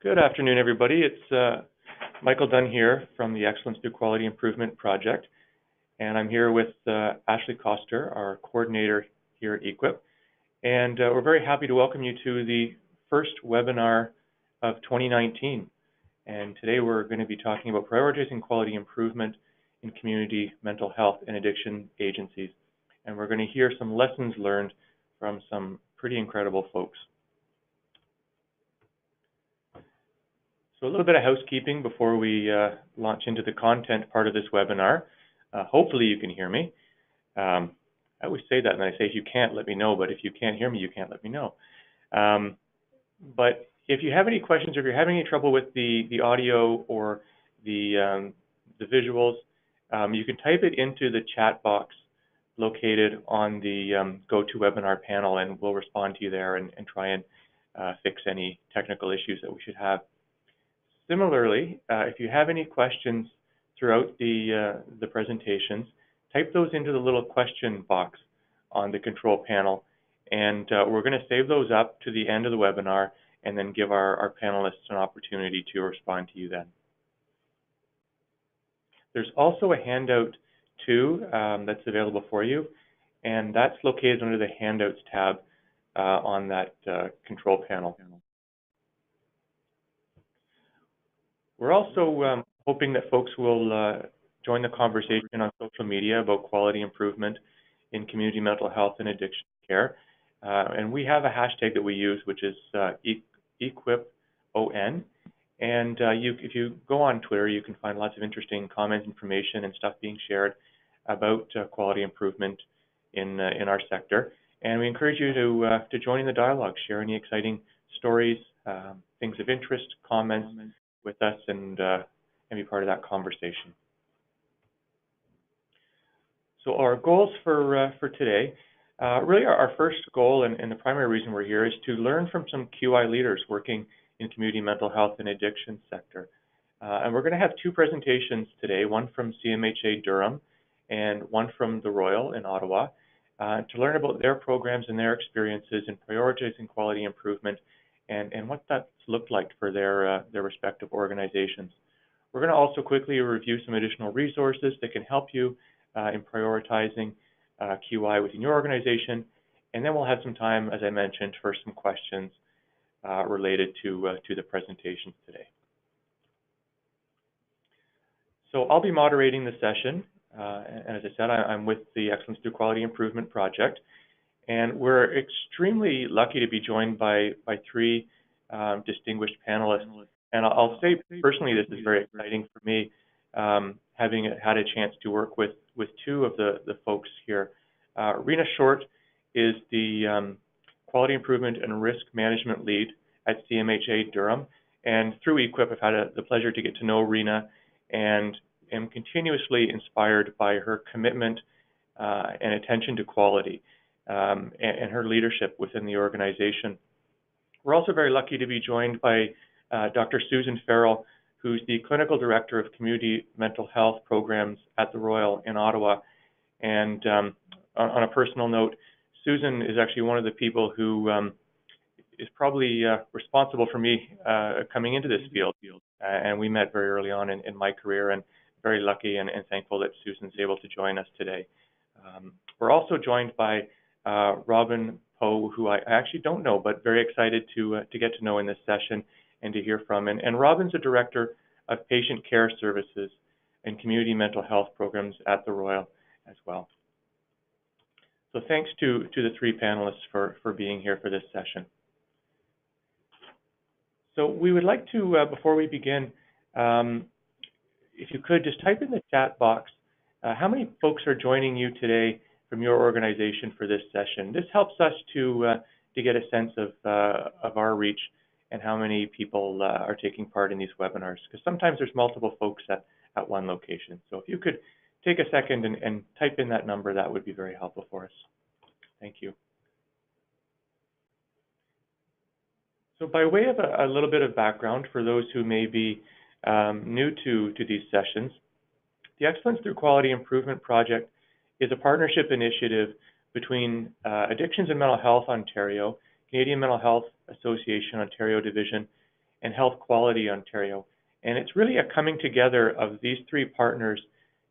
Good afternoon, everybody. It's Michael Dunn here from the Excellence Through Quality Improvement Project, and I'm here with Ashley Coster, our coordinator here at E-QIP, and we're very happy to welcome you to the first webinar of 2019. And today we're going to be talking about prioritizing quality improvement in community mental health and addiction agencies, and we're going to hear some lessons learned from some pretty incredible folks. So a little bit of housekeeping before we launch into the content part of this webinar. Hopefully you can hear me. I always say that, and I say if you can't, let me know, but if you can't hear me, you can't let me know. But if you have any questions, or if you're having any trouble with the audio or the visuals, you can type it into the chat box located on the GoToWebinar panel, and we'll respond to you there and try and fix any technical issues that we should have. Similarly, if you have any questions throughout the presentations, type those into the little question box on the control panel, and we're going to save those up to the end of the webinar and then give our panelists an opportunity to respond to you then. There's also a handout too that's available for you, and that's located under the Handouts tab on that control panel. We're also hoping that folks will join the conversation on social media about quality improvement in community mental health and addiction care. And we have a hashtag that we use, which is E-QIPON. And if you go on Twitter, you can find lots of interesting comments, information, and stuff being shared about quality improvement in our sector. And we encourage you to join in the dialogue, share any exciting stories, things of interest, comments with us, and be part of that conversation. So our goals for today, really our first goal and the primary reason we're here is to learn from some QI leaders working in community mental health and addiction sector. And we're going to have two presentations today, one from CMHA Durham and one from the Royal in Ottawa, to learn about their programs and their experiences in prioritizing quality improvement and what that's looked like for their respective organizations. We're going to also quickly review some additional resources that can help you in prioritizing QI within your organization, and then we'll have some time, as I mentioned, for some questions related to the presentations today. So I'll be moderating the session, and as I said, I'm with the Excellence Through Quality Improvement Project. And we're extremely lucky to be joined by three distinguished panelists. And I'll say personally, this is very exciting for me, having had a chance to work with two of the folks here. Rena Short is the Quality Improvement and Risk Management Lead at CMHA Durham. And through E-QIP, I've had the pleasure to get to know Rena and am continuously inspired by her commitment and attention to quality. And her leadership within the organization. We're also very lucky to be joined by Dr. Susan Farrell, who's the Clinical Director of Community Mental Health Programs at the Royal in Ottawa. And on a personal note, Susan is actually one of the people who is probably responsible for me coming into this field. And we met very early on in my career, and very lucky and thankful that Susan's able to join us today. We're also joined by Robin Poe, who I actually don't know, but very excited to get to know in this session and to hear from. And Robin's a Director of Patient Care Services and Community Mental Health Programs at the Royal as well. So thanks to the three panelists for being here for this session. So we would like to, before we begin, if you could just type in the chat box, how many folks are joining you today from your organization for this session. This helps us to get a sense of our reach and how many people are taking part in these webinars, because sometimes there's multiple folks at one location. So if you could take a second and type in that number, that would be very helpful for us. Thank you. So by way of a little bit of background for those who may be new to these sessions, the Excellence Through Quality Improvement Project is a partnership initiative between Addictions and Mental Health Ontario, Canadian Mental Health Association Ontario Division, and Health Quality Ontario. And it's really a coming together of these three partners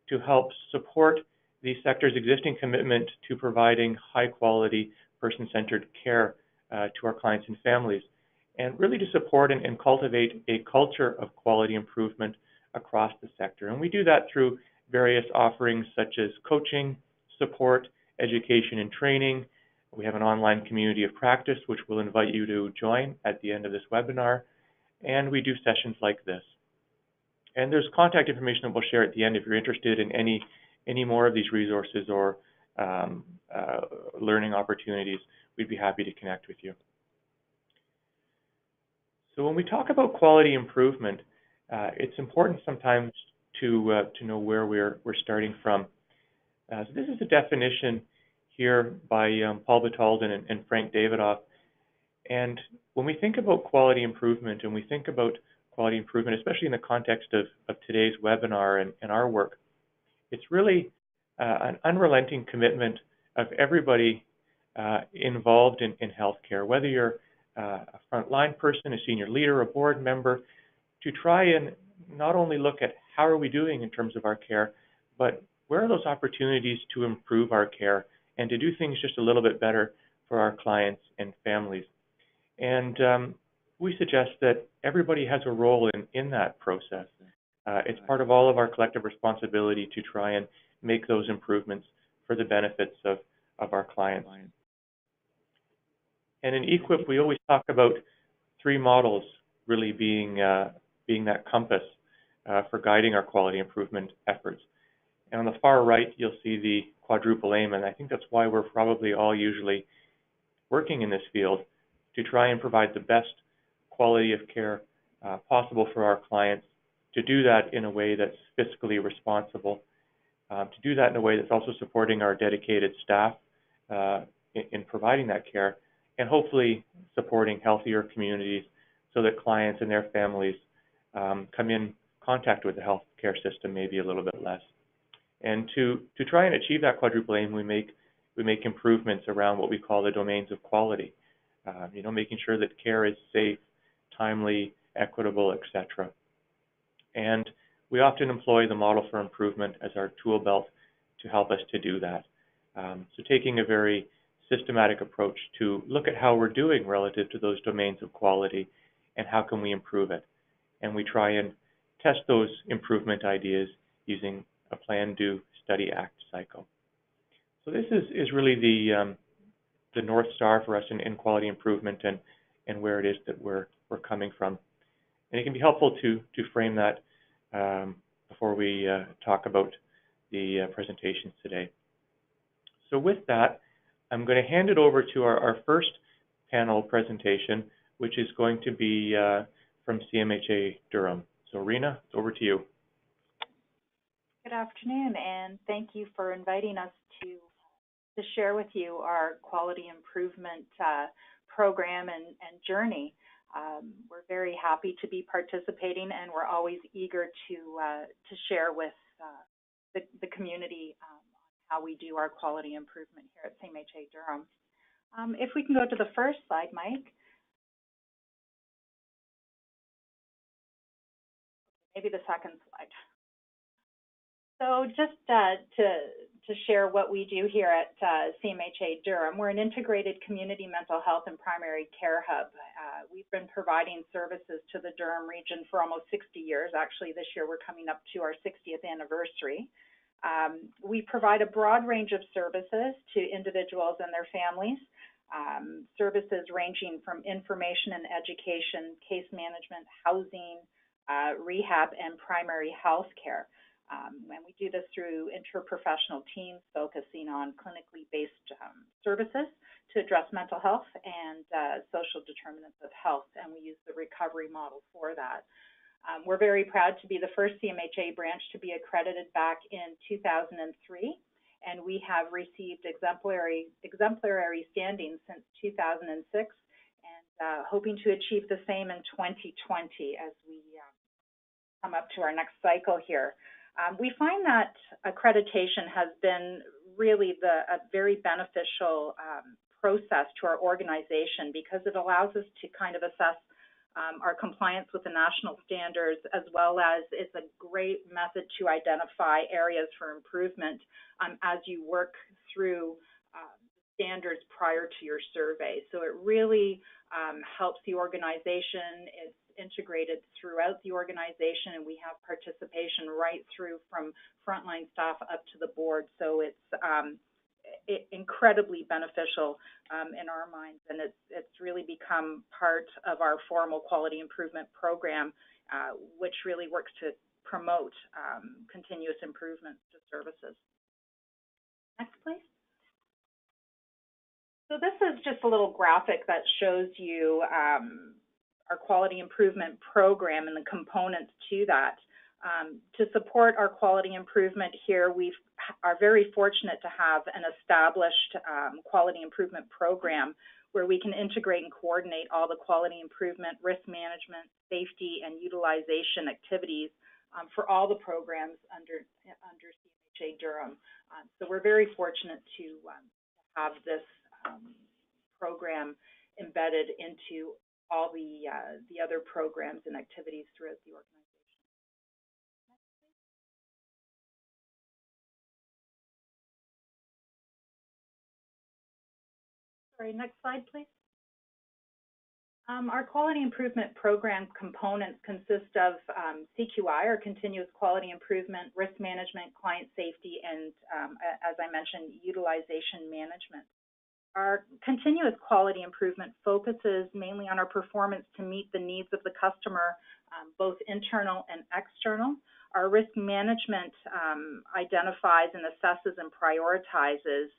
to help support the sector's existing commitment to providing high quality, person-centered care to our clients and families, and really to support and cultivate a culture of quality improvement across the sector. And we do that through various offerings such as coaching, support, education and training. We have an online community of practice, which we'll invite you to join at the end of this webinar. And we do sessions like this. And there's contact information that we'll share at the end if you're interested in any more of these resources or learning opportunities. We'd be happy to connect with you. So when we talk about quality improvement, it's important sometimes to know where we're starting from. So this is a definition here by Paul Batalden and Frank Davidoff. And when we think about quality improvement, and we think about quality improvement, especially in the context of today's webinar and our work, it's really an unrelenting commitment of everybody involved in healthcare, whether you're a frontline person, a senior leader, a board member, to try and not only look at how are we doing in terms of our care, but where are those opportunities to improve our care and to do things just a little bit better for our clients and families. And we suggest that everybody has a role in that process. It's part of all of our collective responsibility to try and make those improvements for the benefits of our clients. And in E-QIP, we always talk about three models really being that compass for guiding our quality improvement efforts. And on the far right, you'll see the quadruple aim, and I think that's why we're probably all usually working in this field, to try and provide the best quality of care possible for our clients, to do that in a way that's fiscally responsible, to do that in a way that's also supporting our dedicated staff in providing that care, and hopefully supporting healthier communities so that clients and their families come in contact with the healthcare system maybe a little bit less. And to try and achieve that quadruple aim, we make improvements around what we call the domains of quality. Making sure that care is safe, timely, equitable, etc. And we often employ the model for improvement as our tool belt to help us to do that. So taking a very systematic approach to look at how we're doing relative to those domains of quality and how can we improve it. And we try and test those improvement ideas using a plan, do, study, act cycle. So this is really the North Star for us in quality improvement and where it is that we're coming from. And it can be helpful to frame that before we talk about the presentations today. So with that, I'm going to hand it over to our first panel presentation, which is going to be from CMHA Durham. So Rena, it's over to you. Good afternoon, and thank you for inviting us to share with you our quality improvement program and journey. We're very happy to be participating, and we're always eager to share with the community how we do our quality improvement here at CMHA Durham. If we can go to the first slide, Mike. Maybe the second slide. So just to share what we do here at CMHA Durham, we're an integrated community mental health and primary care hub. We've been providing services to the Durham region for almost 60 years. Actually, this year we're coming up to our 60th anniversary. We provide a broad range of services to individuals and their families, services ranging from information and education, case management, housing, rehab, and primary health care. And we do this through interprofessional teams focusing on clinically based services to address mental health and social determinants of health, and we use the recovery model for that. We're very proud to be the first CMHA branch to be accredited back in 2003, and we have received exemplary standing since 2006, and hoping to achieve the same in 2020 as we come up to our next cycle here. We find that accreditation has been really a very beneficial process to our organization because it allows us to kind of assess our compliance with the national standards, as well as it's a great method to identify areas for improvement as you work through standards prior to your survey. So it really helps the organization. It's integrated throughout the organization, and we have participation right through from frontline staff up to the board. So it's incredibly beneficial in our minds, and it's really become part of our formal quality improvement program, which really works to promote continuous improvement to services. Next, please. So this is just a little graphic that shows you our quality improvement program and the components to that. To support our quality improvement here, we are very fortunate to have an established quality improvement program where we can integrate and coordinate all the quality improvement, risk management, safety, and utilization activities for all the programs under CMHA Durham. So we're very fortunate to have this program embedded into all the other programs and activities throughout the organization. Sorry, next slide, please. Our quality improvement program components consist of CQI, or continuous quality improvement, risk management, client safety, and as I mentioned, utilization management. Our continuous quality improvement focuses mainly on our performance to meet the needs of the customer, both internal and external. Our risk management identifies and assesses and prioritizes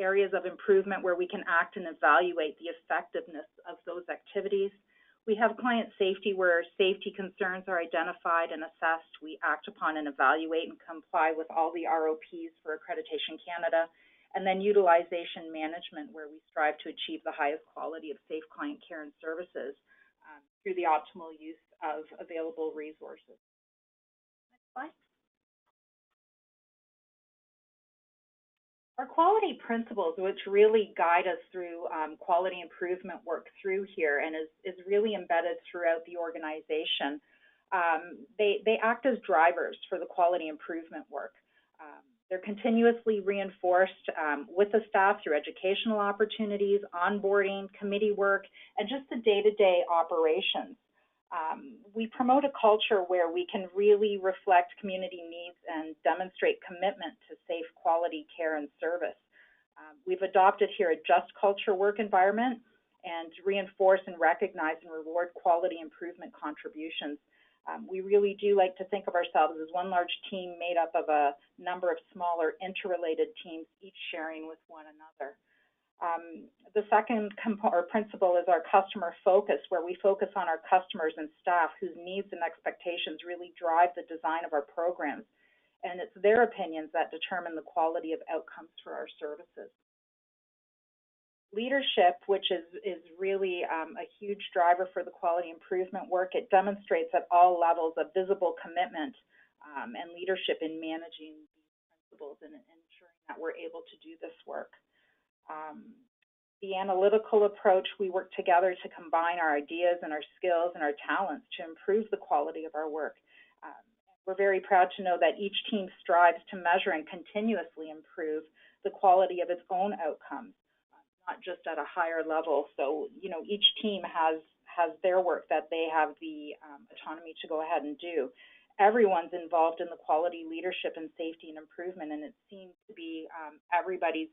areas of improvement where we can act and evaluate the effectiveness of those activities. We have client safety, where safety concerns are identified and assessed. We act upon and evaluate and comply with all the ROPs for Accreditation Canada. And then utilization management, where we strive to achieve the highest quality of safe client care and services through the optimal use of available resources. Next slide. Our quality principles, which really guide us through quality improvement work through here and is really embedded throughout the organization, they act as drivers for the quality improvement work. They're continuously reinforced with the staff through educational opportunities, onboarding, committee work, and just the day-to-day operations. We promote a culture where we can really reflect community needs and demonstrate commitment to safe quality care and service. We've adopted here a just culture work environment and reinforce and recognize and reward quality improvement contributions. We really do like to think of ourselves as one large team made up of a number of smaller interrelated teams, each sharing with one another. The second principle is our customer focus, where we focus on our customers and staff whose needs and expectations really drive the design of our programs. And it's their opinions that determine the quality of outcomes for our services. Leadership, which is really a huge driver for the quality improvement work. It demonstrates at all levels a visible commitment and leadership in managing these principles and ensuring that we're able to do this work. The analytical approach, we work together to combine our ideas and our skills and our talents to improve the quality of our work. We're very proud to know that each team strives to measure and continuously improve the quality of its own outcomes, not just at a higher level. So, each team has their work that they have the autonomy to go ahead and do. Everyone's involved in the quality leadership and safety and improvement, and it seems to be everybody's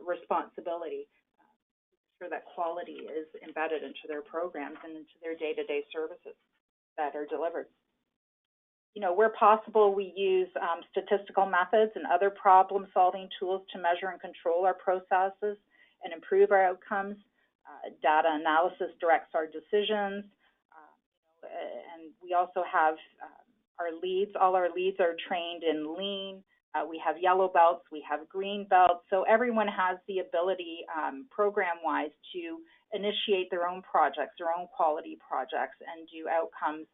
responsibility to ensure that quality is embedded into their programs and into their day-to-day services that are delivered. Where possible, we use statistical methods and other problem-solving tools to measure and control our processes and improve our outcomes. Data analysis directs our decisions, and we also have our leads. All our leads are trained in Lean. We have yellow belts, we have green belts, so everyone has the ability, program-wise, to initiate their own projects, their own quality projects, and do outcomes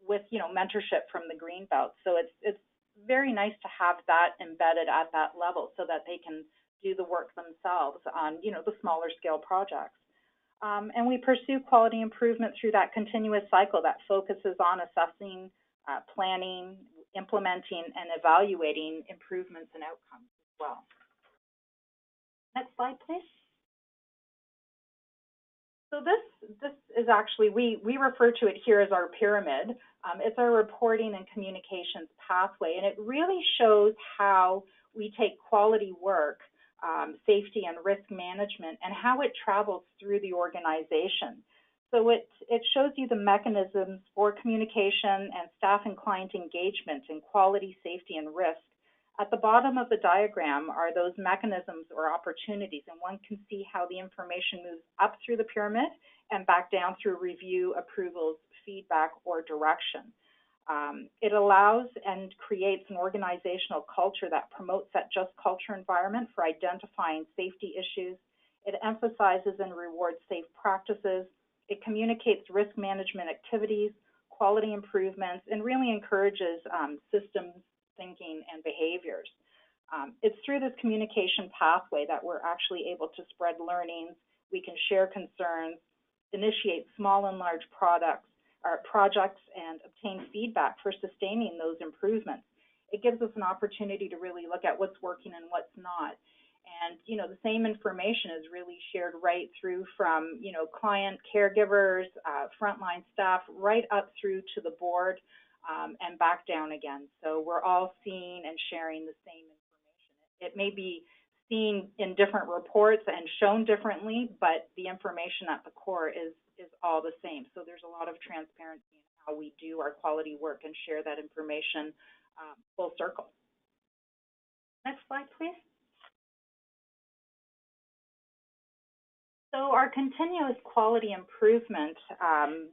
with mentorship from the green belt. So it's very nice to have that embedded at that level so that they can do the work themselves on the smaller scale projects. And we pursue quality improvement through that continuous cycle that focuses on assessing, planning, implementing, and evaluating improvements and outcomes as well. Next slide, please. So this is actually, we refer to it here as our pyramid. It's our reporting and communications pathway, and it really shows how we take quality work, safety and risk management, and how it travels through the organization. So it shows you the mechanisms for communication and staff and client engagement in quality, safety, and risk. At the bottom of the diagram are those mechanisms or opportunities, and one can see how the information moves up through the pyramid and back down through review, approvals, feedback, or direction. It allows and creates an organizational culture that promotes that just culture environment for identifying safety issues. It emphasizes and rewards safe practices. It communicates risk management activities, quality improvements, and really encourages systems thinking and behaviors. It's through this communication pathway that we're actually able to spread learnings, we can share concerns, initiate small and large projects, and obtain feedback for sustaining those improvements. It gives us an opportunity to really look at what's working and what's not. And, you know, the same information is really shared right through from, you know, client caregivers, frontline staff, right up through to the board, and back down again. So we're all seeing and sharing the same information. It may be seen in different reports and shown differently, but the information at the core is all the same. So there's a lot of transparency in how we do our quality work and share that information full circle. Next slide, please. So our continuous quality improvement,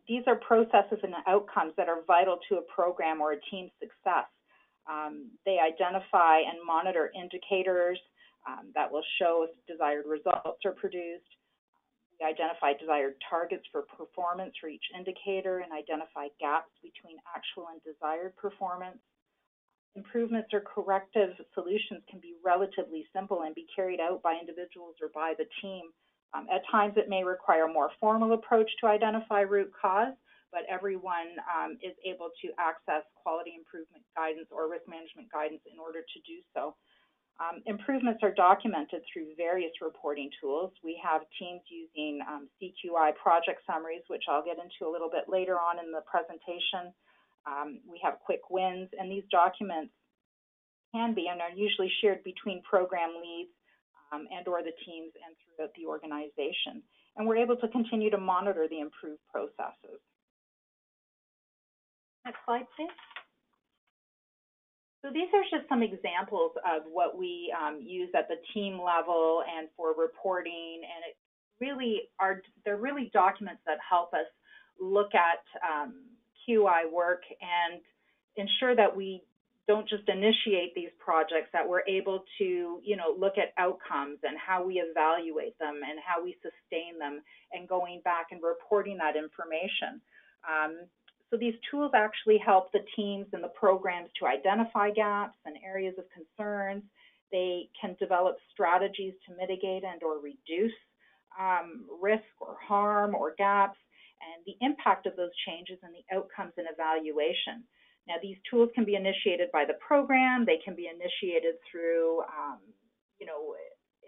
these are processes and outcomes that are vital to a program or a team's success. They identify and monitor indicators that will show if desired results are produced. We identify desired targets for performance for each indicator and identify gaps between actual and desired performance. Improvements or corrective solutions can be relatively simple and be carried out by individuals or by the team. At times, it may require a more formal approach to identify root cause, but everyone is able to access quality improvement guidance or risk management guidance in order to do so. Improvements are documented through various reporting tools. We have teams using E-QIP project summaries, which I'll get into a little bit later on in the presentation. We have quick wins, and these documents can be and are usually shared between program leads and or the teams and throughout the organization. And we're able to continue to monitor the improved processes. Next slide, please. So these are just some examples of what we use at the team level and for reporting, and they're really documents that help us look at QI work and ensure that we don't just initiate these projects, that we're able to, you know, look at outcomes and how we evaluate them and how we sustain them and going back and reporting that information. So these tools actually help the teams and the programs to identify gaps and areas of concerns. They can develop strategies to mitigate and or reduce risk or harm or gaps and the impact of those changes and the outcomes and evaluation. Now, these tools can be initiated by the program. They can be initiated through, you know,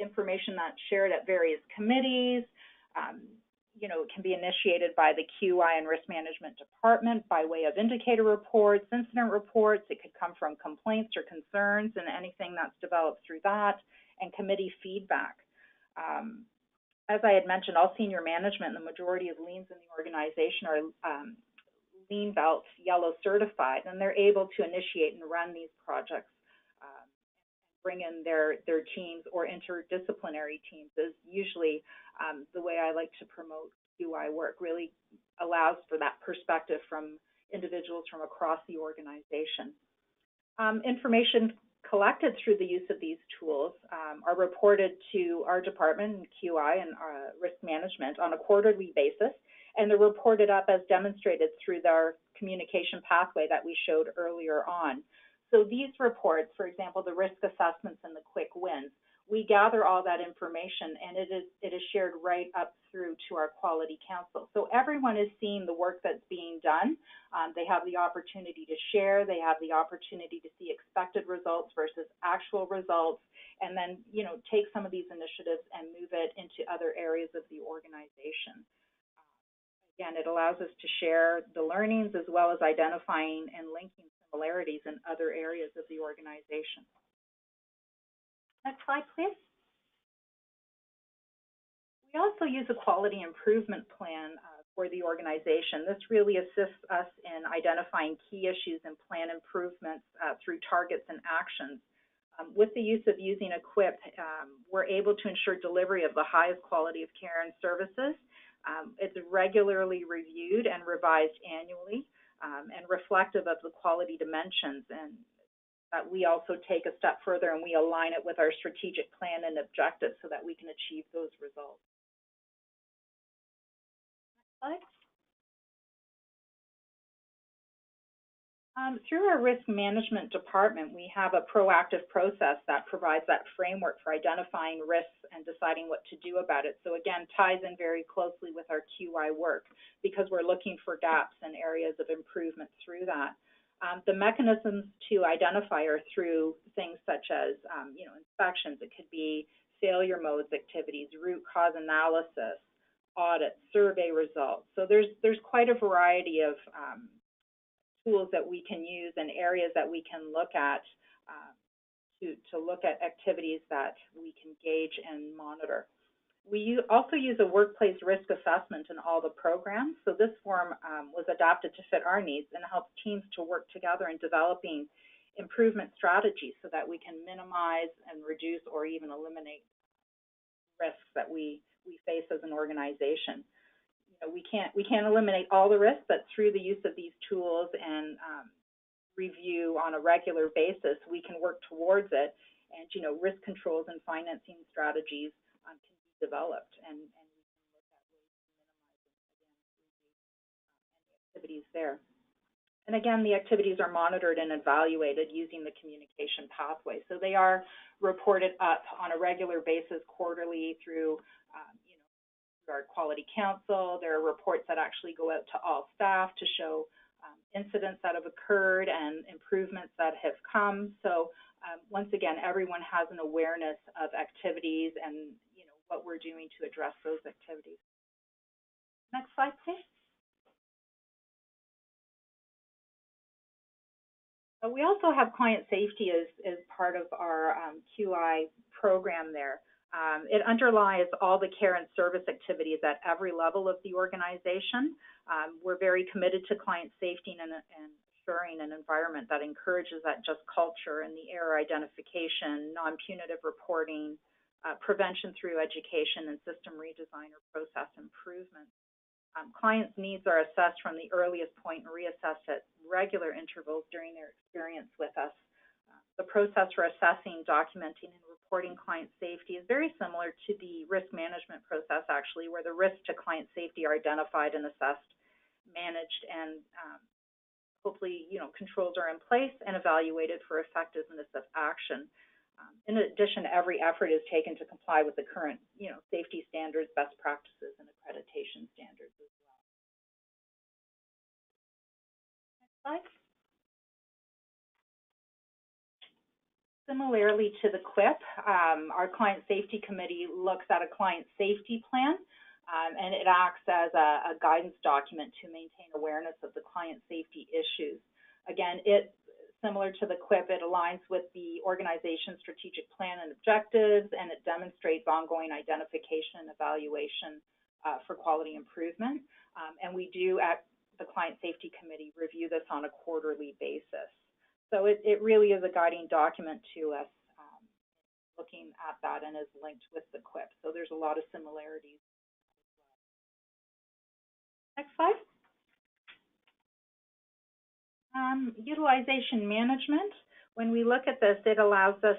information that's shared at various committees. You know, it can be initiated by the QI and risk management department by way of indicator reports, incident reports. It could come from complaints or concerns and anything that's developed through that, and committee feedback. As I had mentioned, all senior management and the majority of leans in the organization are Lean Belt Yellow certified, and they're able to initiate and run these projects, bring in their teams or interdisciplinary teams is usually the way I like to promote QI work. Really allows for that perspective from individuals from across the organization. Information collected through the use of these tools are reported to our department, QI and risk management, on a quarterly basis, and they're reported up as demonstrated through their communication pathway that we showed earlier on. So these reports, for example, the risk assessments and the quick wins, we gather all that information, and it is shared right up through to our quality council. So everyone is seeing the work that's being done. They have the opportunity to share. They have the opportunity to see expected results versus actual results, and then, take some of these initiatives and move it into other areas of the organization. Again, it allows us to share the learnings as well as identifying and linking similarities in other areas of the organization. Next slide, please. We also use a quality improvement plan for the organization. This really assists us in identifying key issues and plan improvements through targets and actions. With the use of using E-QIP, we're able to ensure delivery of the highest quality of care and services. It's regularly reviewed and revised annually and reflective of the quality dimensions, and we also take a step further and we align it with our strategic plan and objectives so that we can achieve those results. Next slide. Through our risk management department, we have a proactive process that provides that framework for identifying risks and deciding what to do about it. So again, ties in very closely with our QI work because we're looking for gaps and areas of improvement through that. The mechanisms to identify are through things such as, inspections. It could be failure modes activities, root cause analysis, audits, survey results. So there's quite a variety of tools that we can use and areas that we can look at to look at activities that we can gauge and monitor. We also use a workplace risk assessment in all the programs. So this form was adapted to fit our needs and helps teams to work together in developing improvement strategies so that we can minimize and reduce or even eliminate risks that we face as an organization. We can't eliminate all the risks, but through the use of these tools and review on a regular basis, we can work towards it. And risk controls and financing strategies can be developed, and we can look at ways to minimize and activities there. And again, the activities are monitored and evaluated using the communication pathway. So they are reported up on a regular basis, quarterly, through our quality council. There are reports that actually go out to all staff to show incidents that have occurred and improvements that have come. So once again, everyone has an awareness of activities and what we're doing to address those activities. Next slide, please. We also have client safety as part of our QI program there. It underlies all the care and service activities at every level of the organization. We're very committed to client safety and ensuring an environment that encourages that just culture and the error identification, non-punitive reporting, prevention through education, and system redesign or process improvement. Clients' needs are assessed from the earliest point and reassessed at regular intervals during their experience with us. The process for assessing, documenting, and reporting client safety is very similar to the risk management process, actually, where the risks to client safety are identified and assessed, managed, and hopefully, controls are in place and evaluated for effectiveness of action. In addition, every effort is taken to comply with the current, safety standards, best practices, and accreditation standards as well. Next slide. Similarly to the E-QIP, our Client Safety Committee looks at a client safety plan, and it acts as a guidance document to maintain awareness of the client safety issues. Again, similar to the E-QIP, it aligns with the organization's strategic plan and objectives, and it demonstrates ongoing identification and evaluation for quality improvement. And we do, at the Client Safety Committee, review this on a quarterly basis. So it really is a guiding document to us, looking at that, and is linked with the E-QIP. So there's a lot of similarities. Next slide. Utilization management. When we look at this, it allows us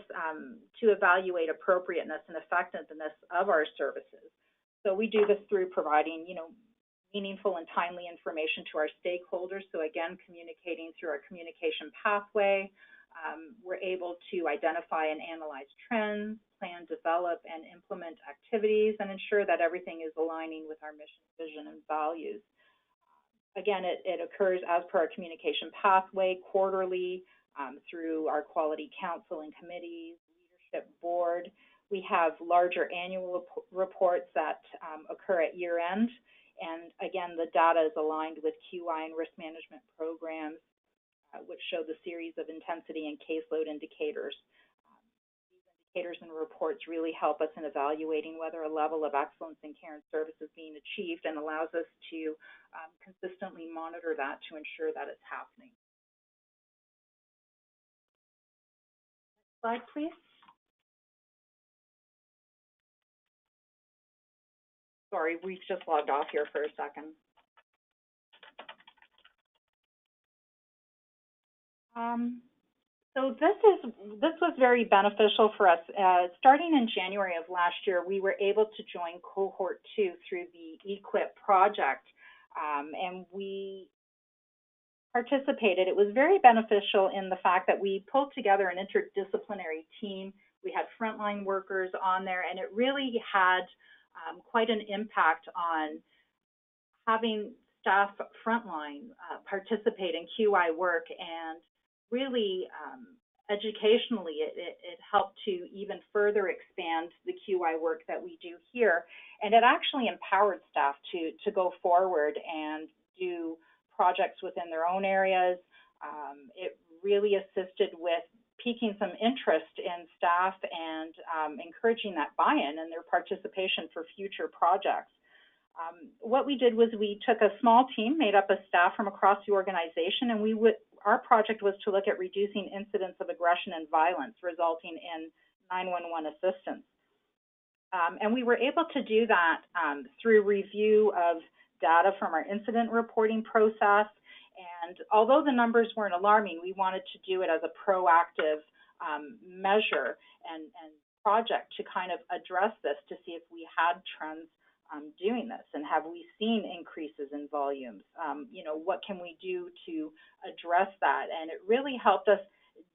to evaluate appropriateness and effectiveness of our services. So we do this through providing, meaningful and timely information to our stakeholders. So again, communicating through our communication pathway, we're able to identify and analyze trends, plan, develop, and implement activities, and ensure that everything is aligning with our mission, vision, and values. Again, it occurs as per our communication pathway quarterly through our quality council and committees, leadership board. We have larger annual reports that occur at year end. And again, the data is aligned with QI and risk management programs, which show the series of intensity and caseload indicators. These indicators and reports really help us in evaluating whether a level of excellence in care and service is being achieved, and allows us to consistently monitor that to ensure that it's happening. Next slide, please. Sorry, we've just logged off here for a second. So this was very beneficial for us. Starting in January of last year, we were able to join cohort 2 through the E-QIP project, and we participated. It was very beneficial in the fact that we pulled together an interdisciplinary team. We had frontline workers on there, and it really had quite an impact on having staff frontline participate in QI work, and really educationally it helped to even further expand the QI work that we do here, and it actually empowered staff to go forward and do projects within their own areas. It really assisted with piquing some interest in staff and encouraging that buy-in and their participation for future projects. What we did was we took a small team made up of staff from across the organization, and our project was to look at reducing incidents of aggression and violence resulting in 911 assistance. And we were able to do that through review of data from our incident reporting process. And although the numbers weren't alarming, we wanted to do it as a proactive measure and project to kind of address this, to see if we had trends doing this, and have we seen increases in volumes? What can we do to address that? And it really helped us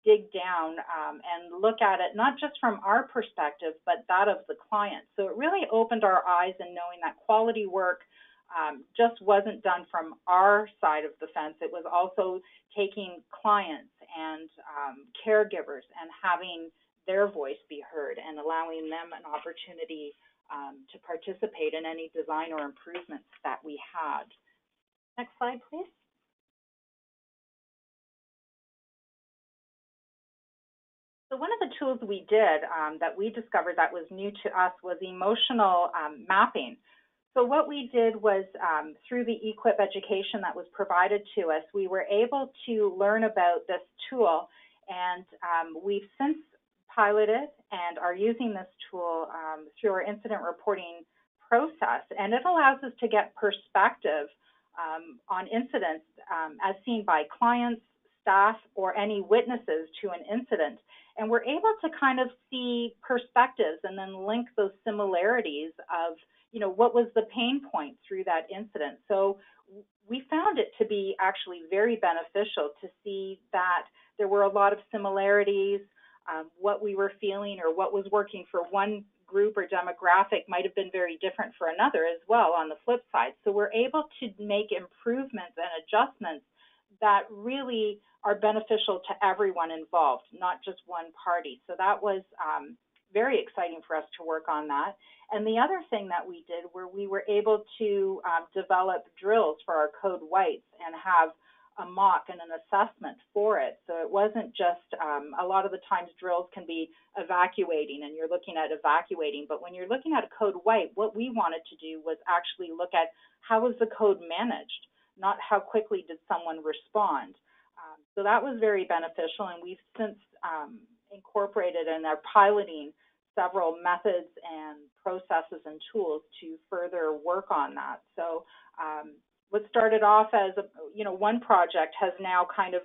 dig down and look at it, not just from our perspective, but that of the client. So it really opened our eyes in knowing that quality work just wasn't done from our side of the fence. It was also taking clients and caregivers and having their voice be heard, and allowing them an opportunity to participate in any design or improvements that we had. Next slide, please. So one of the tools we did that we discovered that was new to us was emotional mapping. So what we did was through the E-QIP education that was provided to us, we were able to learn about this tool, and we've since piloted and are using this tool through our incident reporting process, and it allows us to get perspective on incidents as seen by clients, staff, or any witnesses to an incident. And we're able to kind of see perspectives and then link those similarities of, what was the pain point through that incident. So we found it to be actually very beneficial to see that there were a lot of similarities. What we were feeling or what was working for one group or demographic might have been very different for another as well on the flip side. So we're able to make improvements and adjustments that really are beneficial to everyone involved, not just one party. So that was very exciting for us to work on that. And the other thing that we did where we were able to develop drills for our code whites and have a mock and an assessment for it. So it wasn't just, a lot of the times drills can be evacuating and you're looking at evacuating, but when you're looking at a code white, what we wanted to do was actually look at how was the code managed, not how quickly did someone respond. So that was very beneficial, and we've since incorporated and are piloting several methods and processes and tools to further work on that. So what started off as one project has now kind of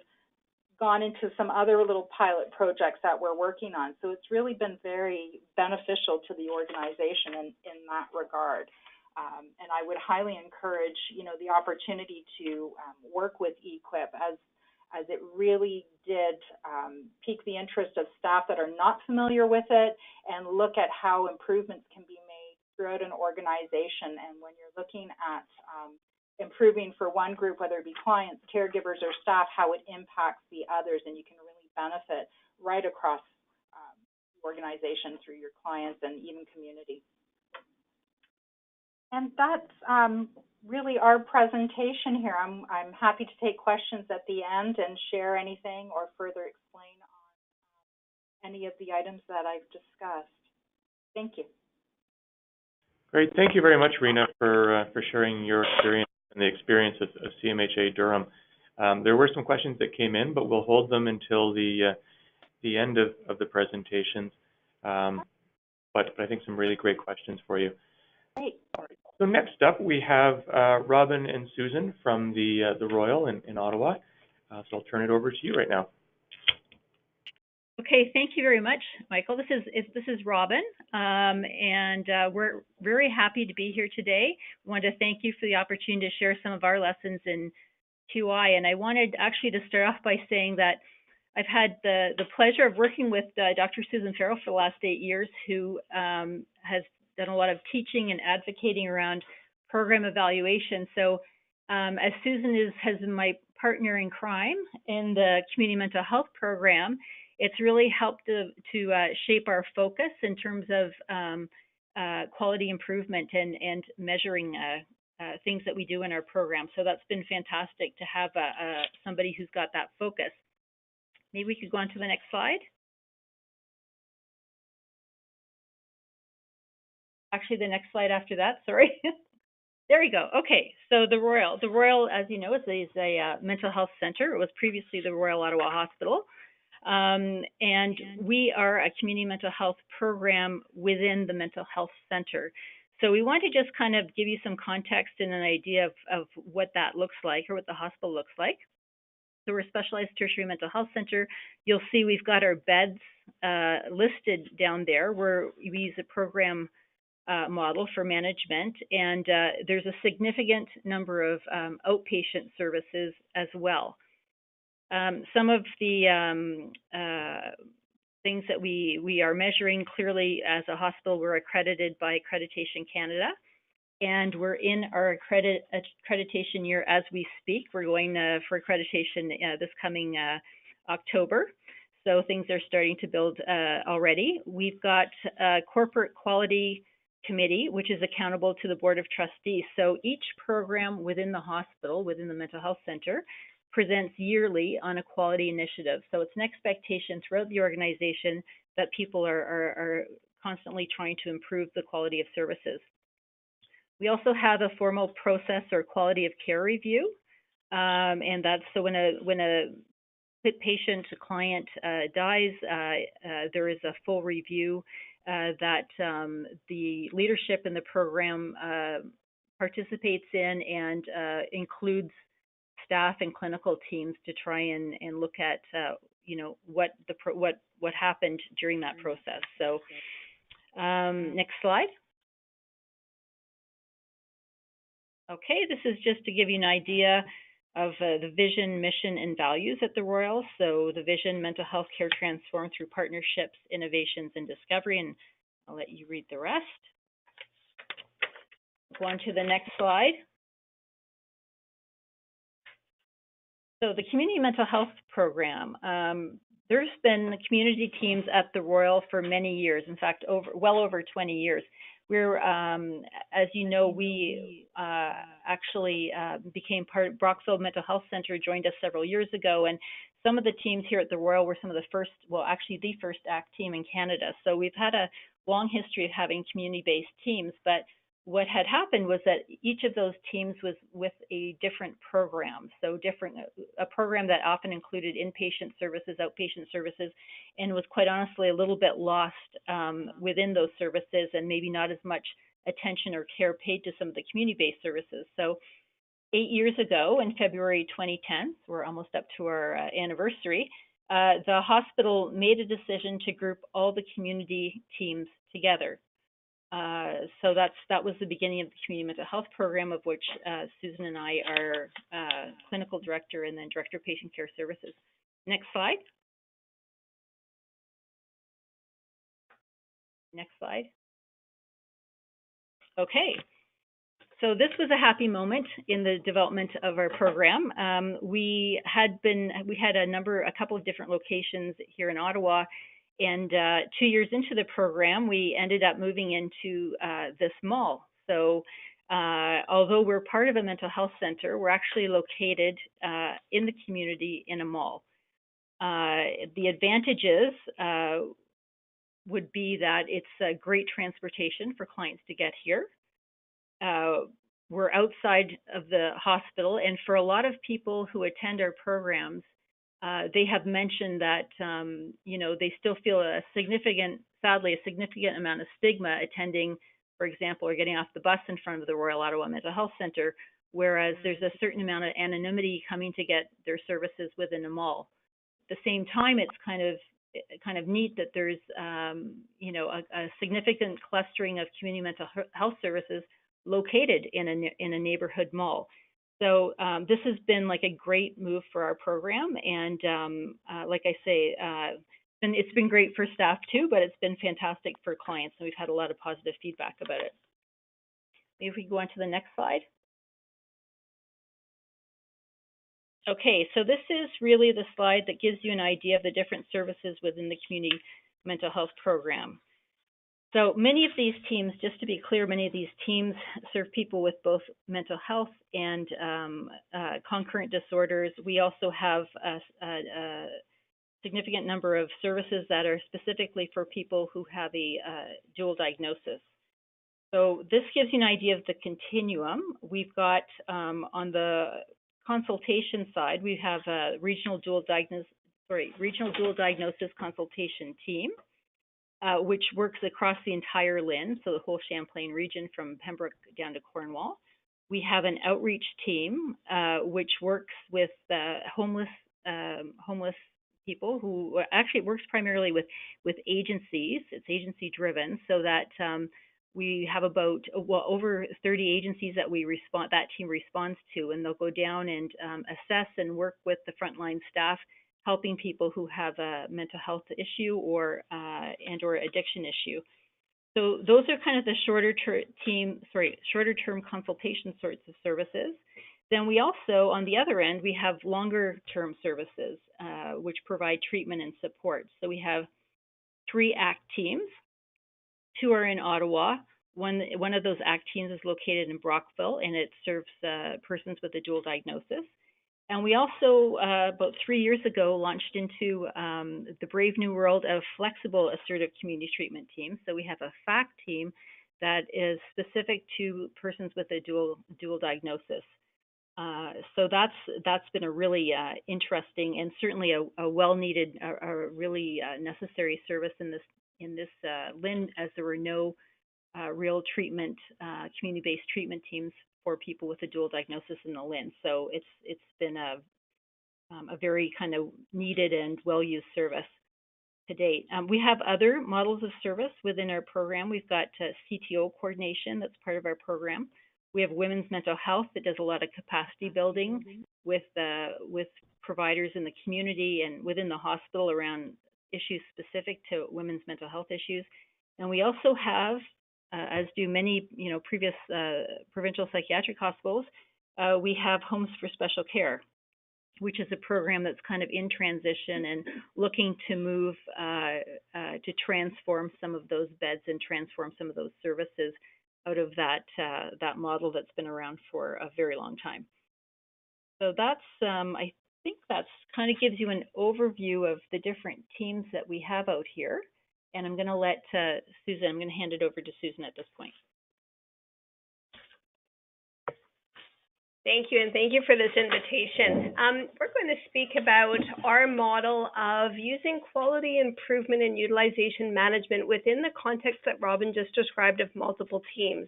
gone into some other little pilot projects that we're working on. So it's really been very beneficial to the organization in that regard. And I would highly encourage, the opportunity to work with E-QIP as it really did pique the interest of staff that are not familiar with it and look at how improvements can be made throughout an organization. And when you're looking at improving for one group, whether it be clients, caregivers, or staff, how it impacts the others, and you can really benefit right across the organization through your clients and even community. And that's really our presentation here. I'm happy to take questions at the end and share anything or further explain on any of the items that I've discussed. Thank you. Great. Thank you very much, Rena, for sharing your experience and the experience of CMHA Durham. There were some questions that came in, but we'll hold them until the end of the presentations. But I think some really great questions for you. Great. So next up, we have Robin and Susan from the Royal in Ottawa. So I'll turn it over to you right now. Okay, thank you very much, Michael. This is Robin, and we're very happy to be here today. We want to thank you for the opportunity to share some of our lessons in QI. And I wanted actually to start off by saying that I've had the pleasure of working with Dr. Susan Farrell for the last 8 years, who has done a lot of teaching and advocating around program evaluation. So as Susan has been my partner in crime in the community mental health program, it's really helped to shape our focus in terms of quality improvement and measuring things that we do in our program. So that's been fantastic to have somebody who's got that focus. Maybe we could go on to the next slide. Actually, the next slide after that, sorry. There we go. Okay, so the Royal. The Royal, as you know, is a mental health center. It was previously the Royal Ottawa Hospital. And we are a community mental health program within the mental health center. So we want to just kind of give you some context and an idea of what that looks like, or what the hospital looks like. So we're a specialized tertiary mental health center. You'll see we've got our beds listed down there. We use a program model for management, and there's a significant number of outpatient services as well. Some of the things that we are measuring, clearly as a hospital, we're accredited by Accreditation Canada, and we're in our accreditation year as we speak. We're going for accreditation this coming October, so things are starting to build already. We've got a corporate quality committee, which is accountable to the Board of Trustees. So each program within the hospital, within the mental health center, presents yearly on a quality initiative. So it's an expectation throughout the organization that people are constantly trying to improve the quality of services. We also have a formal process or quality of care review, and that's so when a patient, a client dies, there is a full review that the leadership in the program participates in, and includes staff and clinical teams to try and look at what happened during that process. So next slide. Okay, this is just to give you an idea of the vision, mission, and values at the Royal. So the vision: mental health care transformed through partnerships, innovations, and discovery. And I'll let you read the rest. Go on to the next slide. So the community mental health program, there's been community teams at the Royal for many years. In fact, well over 20 years. We're, as you know, we actually became part of Brockville Mental Health Center, joined us several years ago, and some of the teams here at the Royal were some of the first, well, actually the first ACT team in Canada. So we've had a long history of having community-based teams, but what had happened was that each of those teams was with a different program. So a program that often included inpatient services, outpatient services, and was quite honestly a little bit lost within those services, and maybe not as much attention or care paid to some of the community-based services. So 8 years ago, in February 2010, we're almost up to our anniversary, the hospital made a decision to group all the community teams together. So that was the beginning of the community mental health program, of which Susan and I are clinical director and then director of patient care services. Next slide. Next slide. Okay. So this was a happy moment in the development of our program. We had a couple of different locations here in Ottawa, and 2 years into the program, we ended up moving into this mall. So although we're part of a mental health center, we're actually located in the community in a mall. The advantages would be that it's a great transportation for clients to get here. We're outside of the hospital, and for a lot of people who attend our programs, they have mentioned that they still feel sadly a significant amount of stigma attending, for example, or getting off the bus in front of the Royal Ottawa Mental Health Center, whereas there's a certain amount of anonymity coming to get their services within a mall. At the same time, it's kind of neat that there's a significant clustering of community mental health services located in a neighborhood mall. So this has been like a great move for our program, and like I say, and it's been great for staff too, but it's been fantastic for clients, and we've had a lot of positive feedback about it. Maybe if we go on to the next slide. Okay, so this is really the slide that gives you an idea of the different services within the community mental health program. So many of these teams, just to be clear, many of these teams serve people with both mental health and concurrent disorders. We also have a significant number of services that are specifically for people who have a dual diagnosis. So this gives you an idea of the continuum. We've got on the consultation side, we have a regional dual diagnosis consultation team, which works across the entire LHIN, so the whole Champlain region from Pembroke down to Cornwall. We have an outreach team, which works with homeless people, who actually works primarily with agencies. It's agency driven, so that we have about over 30 agencies that that team responds to, and they'll go down and assess and work with the frontline staff, helping people who have a mental health issue or addiction issue. So those are kind of the shorter term consultation sorts of services. Then we also, on the other end, we have longer term services, which provide treatment and support. So we have 3 ACT teams. 2 are in Ottawa. One of those ACT teams is located in Brockville, and it serves persons with a dual diagnosis. And we also, about 3 years ago, launched into the brave new world of flexible assertive community treatment teams. So we have a FACT team that is specific to persons with a dual diagnosis. So that's been a really interesting and certainly a well-needed, a really necessary service in this LHIN, as there were no real treatment, community-based treatment teams for people with a dual diagnosis in the LHIN. So it's been a very kind of needed and well-used service to date. We have other models of service within our program. We've got CTO coordination that's part of our program. We have women's mental health that does a lot of capacity building with providers in the community and within the hospital around issues specific to women's mental health issues. And we also have, as do many previous provincial psychiatric hospitals, we have homes for special care, which is a program that's kind of in transition and looking to move to transform some of those beds and transform some of those services out of that model that's been around for a very long time. So that's, I think that's kind of gives you an overview of the different teams that we have out here. And I'm going to let Susan, I'm going to hand it over to Susan at this point. Thank you, and thank you for this invitation. We're going to speak about our model of using quality improvement and utilization management within the context that Robin just described of multiple teams.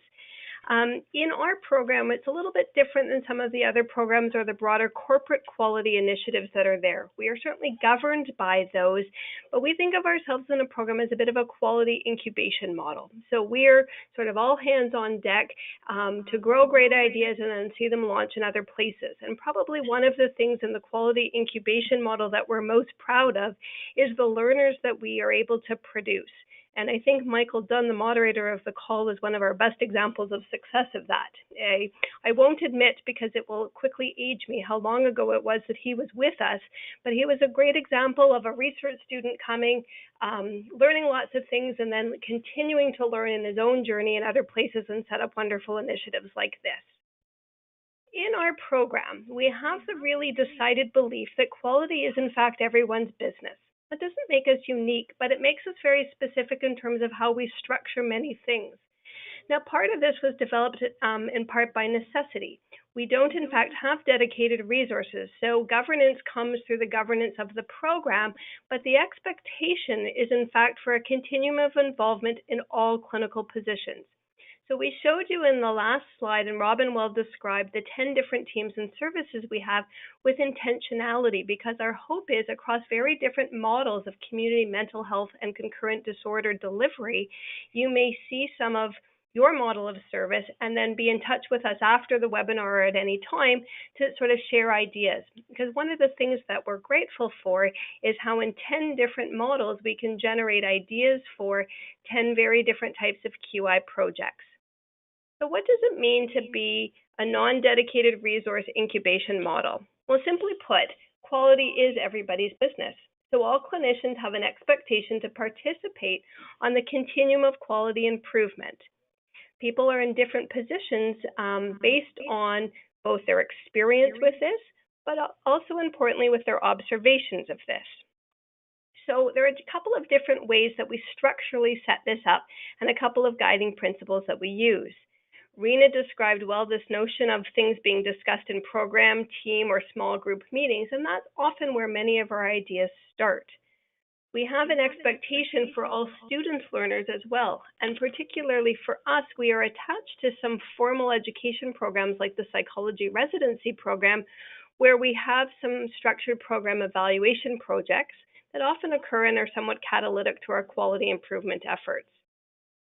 In our program, it's a little bit different than some of the other programs or the broader corporate quality initiatives that are there. We are certainly governed by those, but we think of ourselves in a program as a bit of a quality incubation model. So we're sort of all hands on deck to grow great ideas and then see them launch in other places. And probably one of the things in the quality incubation model that we're most proud of is the learners that we are able to produce. And I think Michael Dunn, the moderator of the call, is one of our best examples of success of that. I won't admit, because it will quickly age me, how long ago it was that he was with us, but he was a great example of a research student coming, learning lots of things, and then continuing to learn in his own journey in other places and set up wonderful initiatives like this. In our program, we have the really decided belief that quality is in fact everyone's business. That doesn't make us unique, but it makes us very specific in terms of how we structure many things. Now, part of this was developed in part by necessity. We don't, in fact, have dedicated resources, so governance comes through the governance of the program, but the expectation is, in fact, for a continuum of involvement in all clinical positions. So we showed you in the last slide, and Robin well described the 10 different teams and services we have with intentionality, because our hope is across very different models of community mental health and concurrent disorder delivery, you may see some of your model of service and then be in touch with us after the webinar or at any time to sort of share ideas. Because one of the things that we're grateful for is how in 10 different models we can generate ideas for 10 very different types of QI projects. So what does it mean to be a non-dedicated resource incubation model? Well, simply put, quality is everybody's business. So all clinicians have an expectation to participate on the continuum of quality improvement. People are in different positions based on both their experience with this, but also importantly with their observations of this. So there are a couple of different ways that we structurally set this up and a couple of guiding principles that we use. Rena described well this notion of things being discussed in program, team, or small group meetings, and that's often where many of our ideas start. We have an expectation for all students, learners as well, and particularly for us, we are attached to some formal education programs like the psychology residency program, where we have some structured program evaluation projects that often occur and are somewhat catalytic to our quality improvement efforts.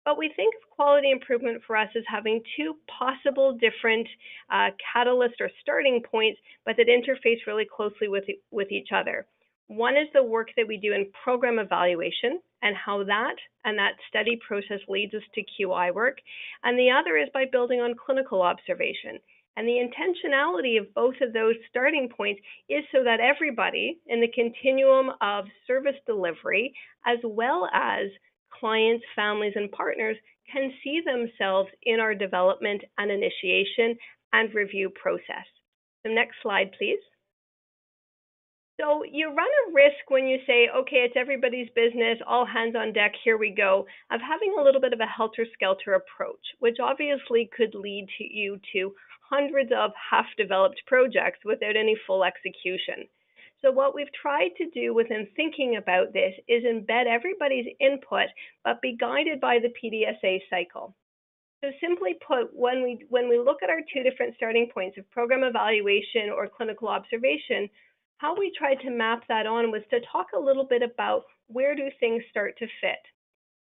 But we think of quality improvement for us as having two possible different catalysts or starting points, but that interface really closely with each other. One is the work that we do in program evaluation and how that study process leads us to QI work. And the other is by building on clinical observation. And the intentionality of both of those starting points is so that everybody in the continuum of service delivery, as well as clients, families, and partners, can see themselves in our development and initiation and review process. So next slide, please. So you run a risk when you say, okay, it's everybody's business, all hands on deck, here we go, of having a little bit of a helter-skelter approach, which obviously could lead you to hundreds of half-developed projects without any full execution. So what we've tried to do within thinking about this is embed everybody's input, but be guided by the PDSA cycle. So simply put, when we look at our two different starting points of program evaluation or clinical observation, how we tried to map that on was to talk a little bit about where do things start to fit.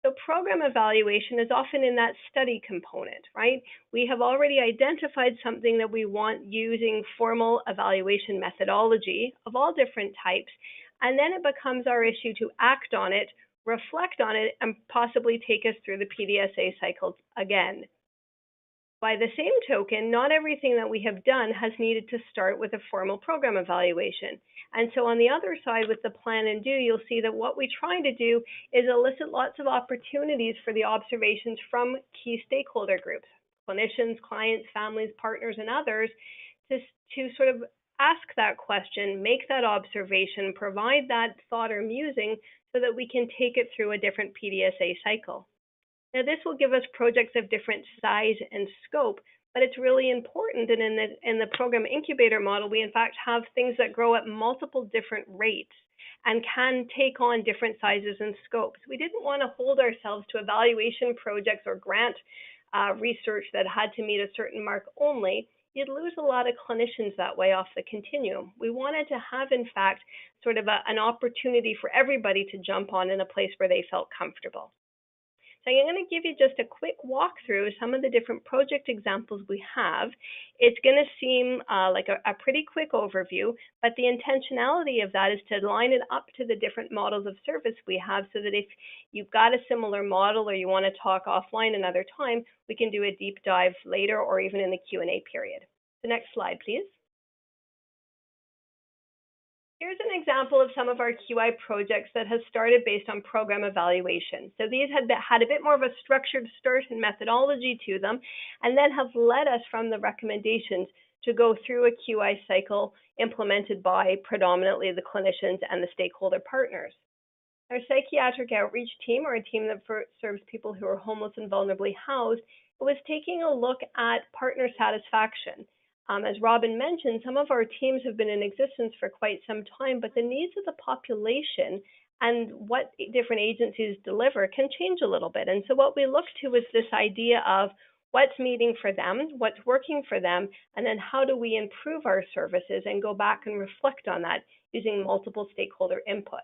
So program evaluation is often in that study component, right? We have already identified something that we want using formal evaluation methodology of all different types, and then it becomes our issue to act on it, reflect on it, and possibly take us through the PDSA cycle again. By the same token, not everything that we have done has needed to start with a formal program evaluation. And so on the other side with the plan and do, you'll see that what we try to do is elicit lots of opportunities for the observations from key stakeholder groups, clinicians, clients, families, partners, and others, to sort of ask that question, make that observation, provide that thought or musing so that we can take it through a different PDSA cycle. Now, this will give us projects of different size and scope, but it's really important. And in the program incubator model, we in fact have things that grow at multiple different rates and can take on different sizes and scopes. We didn't want to hold ourselves to evaluation projects or grant research that had to meet a certain mark only, you'd lose a lot of clinicians that way off the continuum. We wanted to have, in fact, sort of an opportunity for everybody to jump on in a place where they felt comfortable. So I'm going to give you just a quick walkthrough of some of the different project examples we have. It's going to seem like a pretty quick overview, but the intentionality of that is to line it up to the different models of service we have, so that if you've got a similar model or you want to talk offline another time, we can do a deep dive later or even in the Q&A period. The next slide, please. Here's an example of some of our QI projects that has started based on program evaluation. So these had a bit more of a structured start and methodology to them, and then have led us from the recommendations to go through a QI cycle implemented by predominantly the clinicians and the stakeholder partners. Our psychiatric outreach team, or a team that serves people who are homeless and vulnerably housed, was taking a look at partner satisfaction. As Robin mentioned, some of our teams have been in existence for quite some time, but the needs of the population and what different agencies deliver can change a little bit. And so what we look to is this idea of what's meeting for them, what's working for them, and then how do we improve our services and go back and reflect on that using multiple stakeholder input.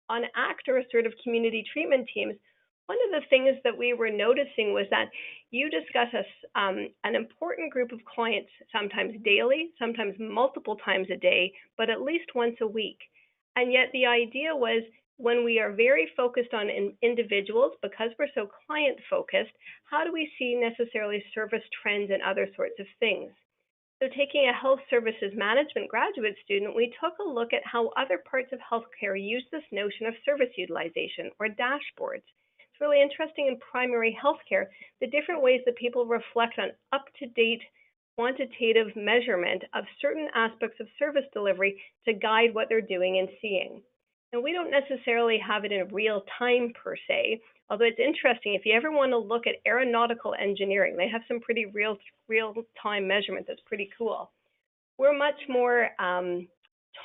On ACT, or assertive community treatment teams, one of the things that we were noticing was that you discuss an important group of clients sometimes daily, sometimes multiple times a day, but at least once a week. And yet the idea was, when we are very focused on individuals, because we're so client focused, how do we see necessarily service trends and other sorts of things? So taking a health services management graduate student, we took a look at how other parts of healthcare use this notion of service utilization, or dashboards. It's really interesting in primary healthcare, the different ways that people reflect on up-to-date quantitative measurement of certain aspects of service delivery to guide what they're doing and seeing. And we don't necessarily have it in real time per se, although it's interesting, if you ever want to look at aeronautical engineering, they have some pretty real-time measurement that's pretty cool. We're much more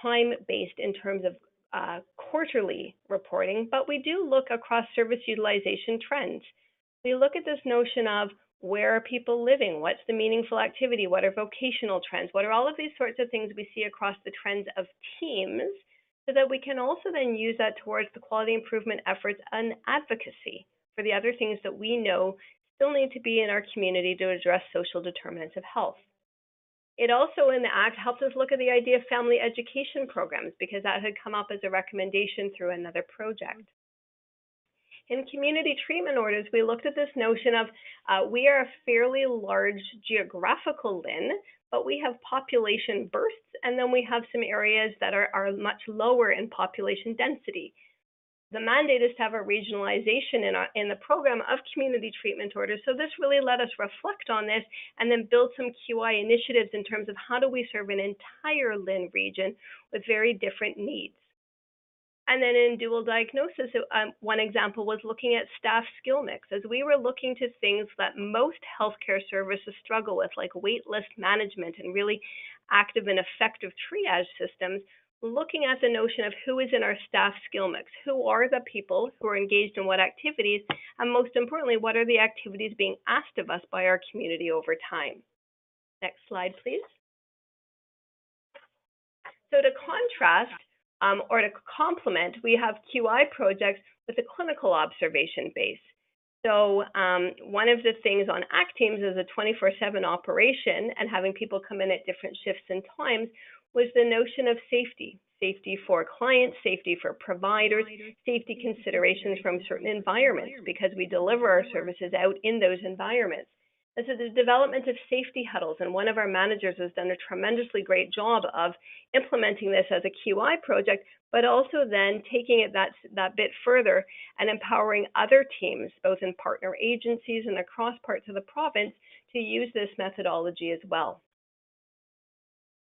time-based in terms of quarterly reporting, but we do look across service utilization trends. We look at this notion of, where are people living? What's the meaningful activity? What are vocational trends? What are all of these sorts of things we see across the trends of teams, so that we can also then use that towards the quality improvement efforts and advocacy for the other things that we know still need to be in our community to address social determinants of health. It also, in the ACT, helped us look at the idea of family education programs, because that had come up as a recommendation through another project. In community treatment orders, we looked at this notion of we are a fairly large geographical LIN, but we have population bursts, and then we have some areas that are much lower in population density. The mandate is to have a regionalization in the program of community treatment orders. So this really let us reflect on this and then build some QI initiatives in terms of how do we serve an entire LIN region with very different needs. And then in dual diagnosis, one example was looking at staff skill mix, as we were looking to things that most healthcare services struggle with, like wait list management and really active and effective triage systems. Looking at the notion of who is in our staff skill mix, who are the people who are engaged in what activities, and most importantly, what are the activities being asked of us by our community over time. Next slide, please. So to contrast, or to complement, we have QI projects with a clinical observation base. So one of the things on ACT teams is a 24/7 operation, and having people come in at different shifts and times was the notion of safety. Safety for clients, safety for providers, safety considerations from certain environments, because we deliver our services out in those environments. And so the development of safety huddles, and one of our managers has done a tremendously great job of implementing this as a QI project, but also then taking it that bit further and empowering other teams, both in partner agencies and across parts of the province, to use this methodology as well.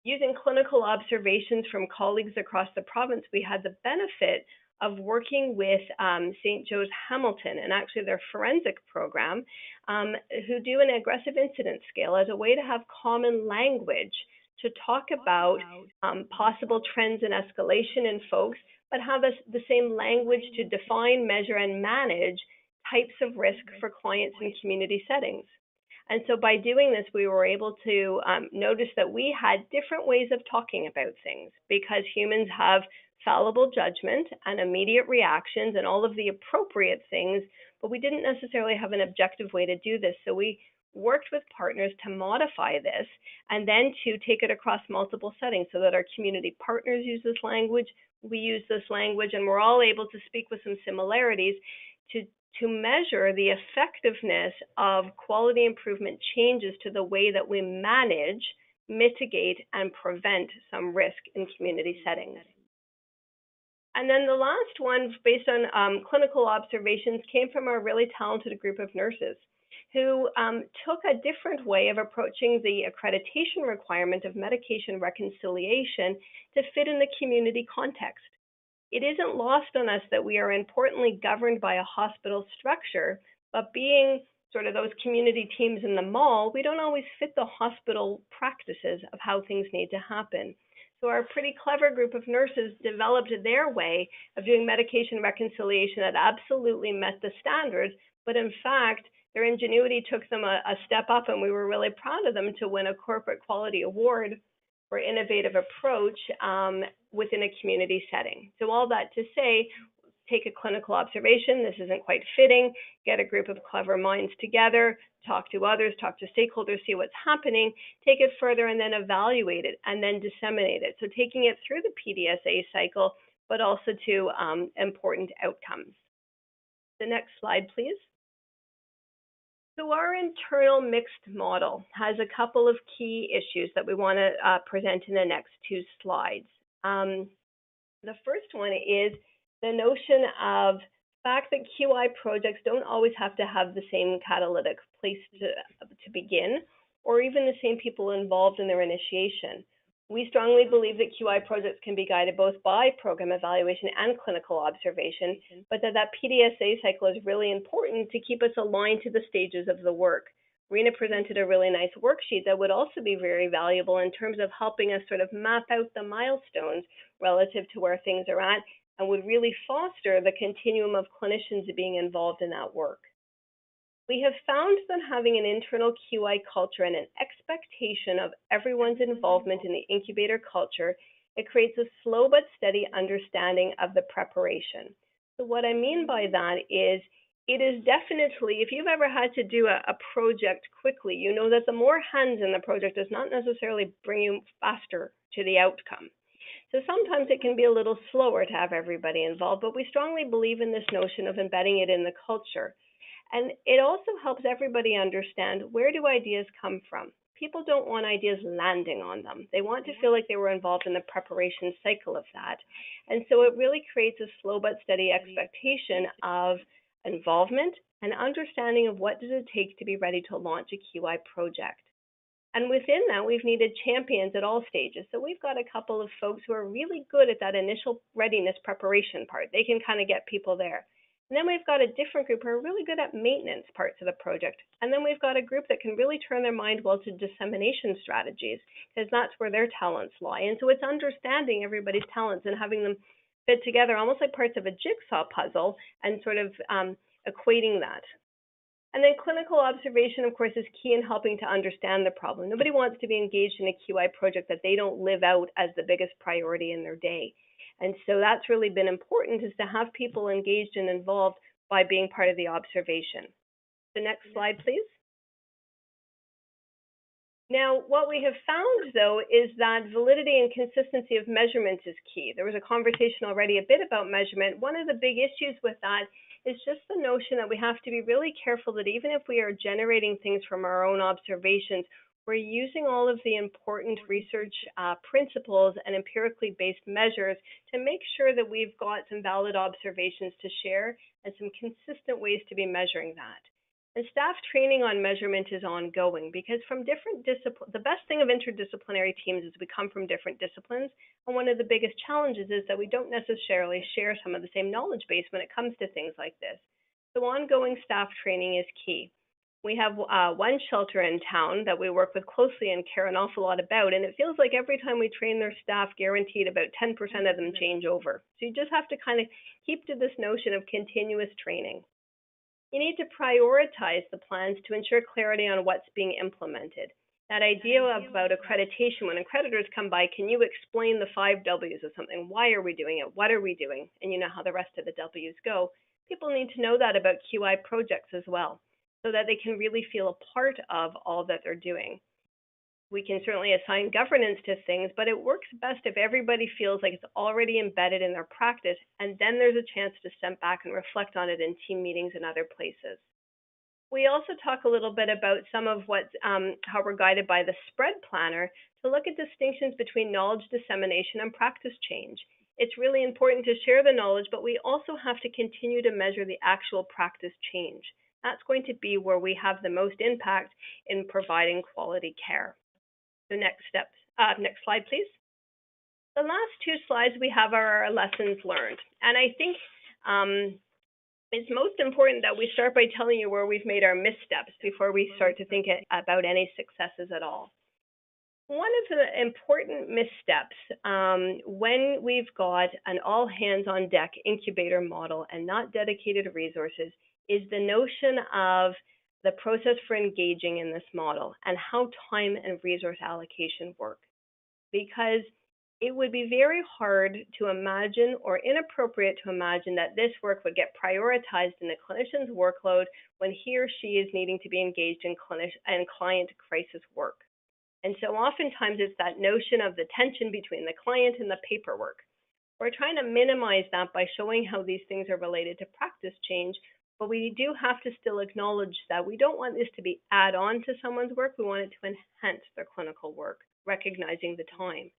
Using clinical observations from colleagues across the province, we had the benefit of working with St. Joe's Hamilton and actually their forensic program, who do an aggressive incident scale as a way to have common language to talk about possible trends and escalation in folks, but have the same language to define, measure, and manage types of risk for clients in community settings. And so by doing this, we were able to notice that we had different ways of talking about things, because humans have fallible judgment and immediate reactions and all of the appropriate things, but we didn't necessarily have an objective way to do this. So we worked with partners to modify this and then to take it across multiple settings so that our community partners use this language, we use this language, and we're all able to speak with some similarities to measure the effectiveness of quality improvement changes to the way that we manage, mitigate, and prevent some risk in community settings. And then the last one, based on clinical observations, came from a really talented group of nurses who took a different way of approaching the accreditation requirement of medication reconciliation to fit in the community context. It isn't lost on us that we are importantly governed by a hospital structure, but being sort of those community teams in the mall, we don't always fit the hospital practices of how things need to happen. So our pretty clever group of nurses developed their way of doing medication reconciliation that absolutely met the standards, but in fact, their ingenuity took them a step up, and we were really proud of them to win a corporate quality award for innovative approach within a community setting. So all that to say, take a clinical observation, this isn't quite fitting, get a group of clever minds together, talk to others, talk to stakeholders, see what's happening, take it further, and then evaluate it, and then disseminate it. So taking it through the PDSA cycle, but also to important outcomes. The next slide, please. So our internal mixed model has a couple of key issues that we want to present in the next two slides. The first one is the notion of the fact that QI projects don't always have to have the same catalytic place to begin, or even the same people involved in their initiation. We strongly believe that QI projects can be guided both by program evaluation and clinical observation, but that PDSA cycle is really important to keep us aligned to the stages of the work. Rena presented a really nice worksheet that would also be very valuable in terms of helping us sort of map out the milestones relative to where things are at, and would really foster the continuum of clinicians being involved in that work. We have found that having an internal QI culture and an expectation of everyone's involvement in the incubator culture, it creates a slow but steady understanding of the preparation. So what I mean by that is, it is definitely, if you've ever had to do a project quickly, you know that the more hands in the project does not necessarily bring you faster to the outcome. So sometimes it can be a little slower to have everybody involved, but we strongly believe in this notion of embedding it in the culture. And it also helps everybody understand, where do ideas come from? People don't want ideas landing on them. They want to feel like they were involved in the preparation cycle of that. And so it really creates a slow but steady expectation of involvement and understanding of what does it take to be ready to launch a QI project. And within that, we've needed champions at all stages. So we've got a couple of folks who are really good at that initial readiness preparation part. They can kind of get people there. And then we've got a different group who are really good at maintenance parts of the project. And then we've got a group that can really turn their mind well to dissemination strategies, because that's where their talents lie. And so it's understanding everybody's talents and having them fit together almost like parts of a jigsaw puzzle and sort of equating that. And then clinical observation, of course, is key in helping to understand the problem. Nobody wants to be engaged in a QI project that they don't live out as the biggest priority in their day. And so that's really been important, is to have people engaged and involved by being part of the observation. The next slide, please. Now, what we have found, though, is that validity and consistency of measurement is key. There was a conversation already a bit about measurement. One of the big issues with that is just the notion that we have to be really careful that even if we are generating things from our own observations, we're using all of the important research principles and empirically based measures to make sure that we've got some valid observations to share and some consistent ways to be measuring that. And staff training on measurement is ongoing, because from different disciplines, the best thing of interdisciplinary teams is we come from different disciplines. And one of the biggest challenges is that we don't necessarily share some of the same knowledge base when it comes to things like this. So ongoing staff training is key. We have one shelter in town that we work with closely and care an awful lot about, and it feels like every time we train their staff, guaranteed about 10% of them change over. So you just have to kind of keep to this notion of continuous training. You need to prioritize the plans to ensure clarity on what's being implemented. That idea about accreditation, when accreditors come by, can you explain the 5 W's of something? Why are we doing it? What are we doing? And you know how the rest of the W's go. People need to know that about QI projects as well, so that they can really feel a part of all that they're doing. We can certainly assign governance to things, but it works best if everybody feels like it's already embedded in their practice, and then there's a chance to step back and reflect on it in team meetings and other places. We also talk a little bit about some of how we're guided by the spread planner to look at distinctions between knowledge dissemination and practice change. It's really important to share the knowledge, but we also have to continue to measure the actual practice change. That's going to be where we have the most impact in providing quality care. So next slide, please. The last 2 slides we have are our lessons learned. And I think it's most important that we start by telling you where we've made our missteps before we start to think about any successes at all. One of the important missteps when we've got an all hands on deck incubator model and not dedicated resources is the notion of the process for engaging in this model and how time and resource allocation work. Because it would be very hard to imagine or inappropriate to imagine that this work would get prioritized in a clinician's workload when he or she is needing to be engaged in client crisis work. And so oftentimes it's that notion of the tension between the client and the paperwork. We're trying to minimize that by showing how these things are related to practice change, but we do have to still acknowledge that we don't want this to be add-on to someone's work. We want it to enhance their clinical work, recognizing the time.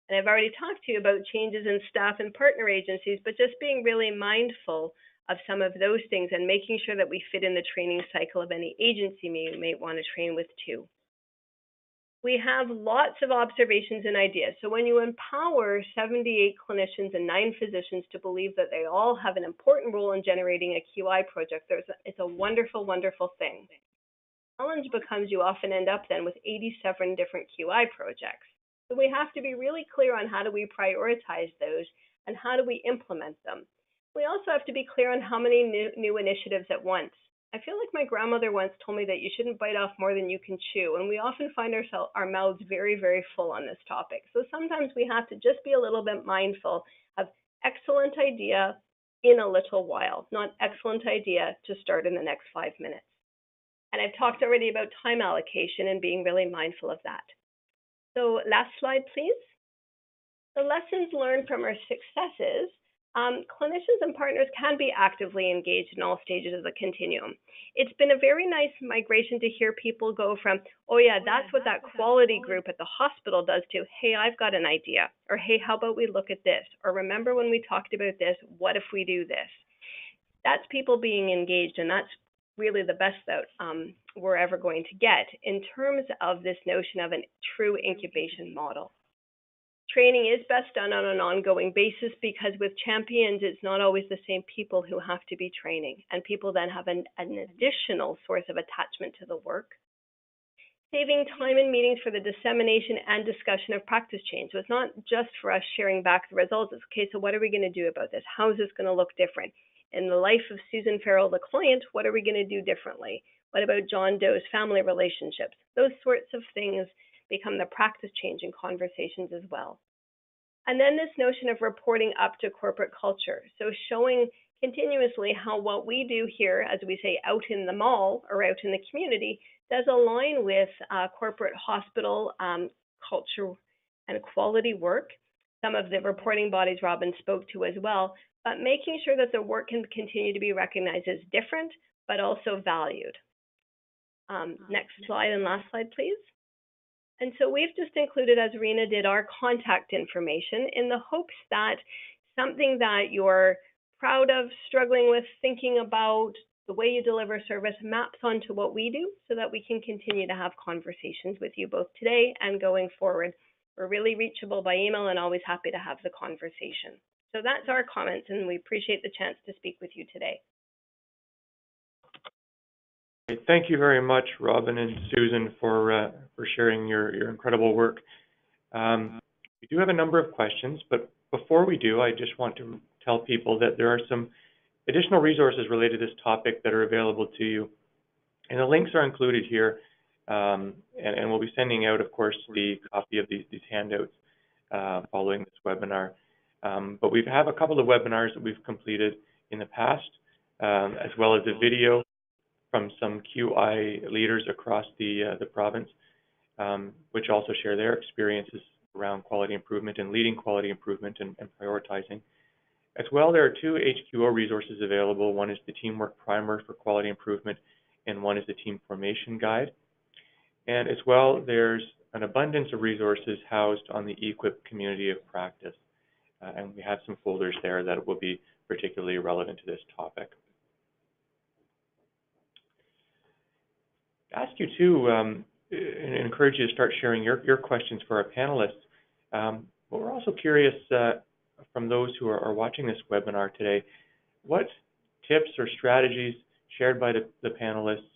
And I've already talked to you about changes in staff and partner agencies, but just being really mindful of some of those things and making sure that we fit in the training cycle of any agency you may want to train with too. We have lots of observations and ideas. So when you empower 78 clinicians and 9 physicians to believe that they all have an important role in generating a QI project, it's a wonderful, wonderful thing. The challenge becomes you often end up then with 87 different QI projects. So we have to be really clear on how do we prioritize those and how do we implement them. We also have to be clear on how many new initiatives at once. I feel like my grandmother once told me that you shouldn't bite off more than you can chew, and we often find our mouths very, very full on this topic. So sometimes we have to just be a little bit mindful of excellent idea in a little while, not excellent idea to start in the next 5 minutes. And I've talked already about time allocation and being really mindful of that. So last slide, please. The lessons learned from our successes. Clinicians and partners can be actively engaged in all stages of the continuum. It's been a very nice migration to hear people go from, oh yeah, that's what that quality group at the hospital does, to, hey, I've got an idea, or hey, how about we look at this, or remember when we talked about this, what if we do this? That's people being engaged, and that's really the best that we're ever going to get in terms of this notion of a true incubation model. Training is best done on an ongoing basis because with champions, it's not always the same people who have to be training, and people then have an additional source of attachment to the work. Saving time in meetings for the dissemination and discussion of practice change. So it's not just for us sharing back the results. It's, okay, so what are we going to do about this? How is this going to look different? In the life of Susan Farrell, the client, what are we going to do differently? What about John Doe's family relationships? Those sorts of things become the practice change in conversations as well. And then this notion of reporting up to corporate culture. So showing continuously how what we do here, as we say, out in the mall or out in the community, does align with corporate hospital culture and quality work. Some of the reporting bodies Robin spoke to as well, but making sure that the work can continue to be recognized as different, but also valued. Next slide and last slide, please. And so we've just included, as Rena did, our contact information in the hopes that something that you're proud of, struggling with, thinking about, the way you deliver service maps onto what we do so that we can continue to have conversations with you both today and going forward. We're really reachable by email and always happy to have the conversation. So that's our comments, and we appreciate the chance to speak with you today. Thank you very much, Robin and Susan, for sharing your incredible work. We do have a number of questions, but before we do, I just want to tell people that there are some additional resources related to this topic that are available to you. And the links are included here, and we'll be sending out, of course, the copy of these handouts following this webinar. But we have a couple of webinars that we've completed in the past, as well as a video from some QI leaders across the province, which also share their experiences around quality improvement and leading quality improvement and prioritizing. As well, there are two HQO resources available. One is the Teamwork Primer for Quality Improvement, and one is the Team Formation Guide. And as well, there's an abundance of resources housed on the E-QIP Community of Practice. And we have some folders there that will be particularly relevant to this topic. I ask you to and encourage you to start sharing your questions for our panelists. But we're also curious from those who are watching this webinar today, what tips or strategies shared by the panelists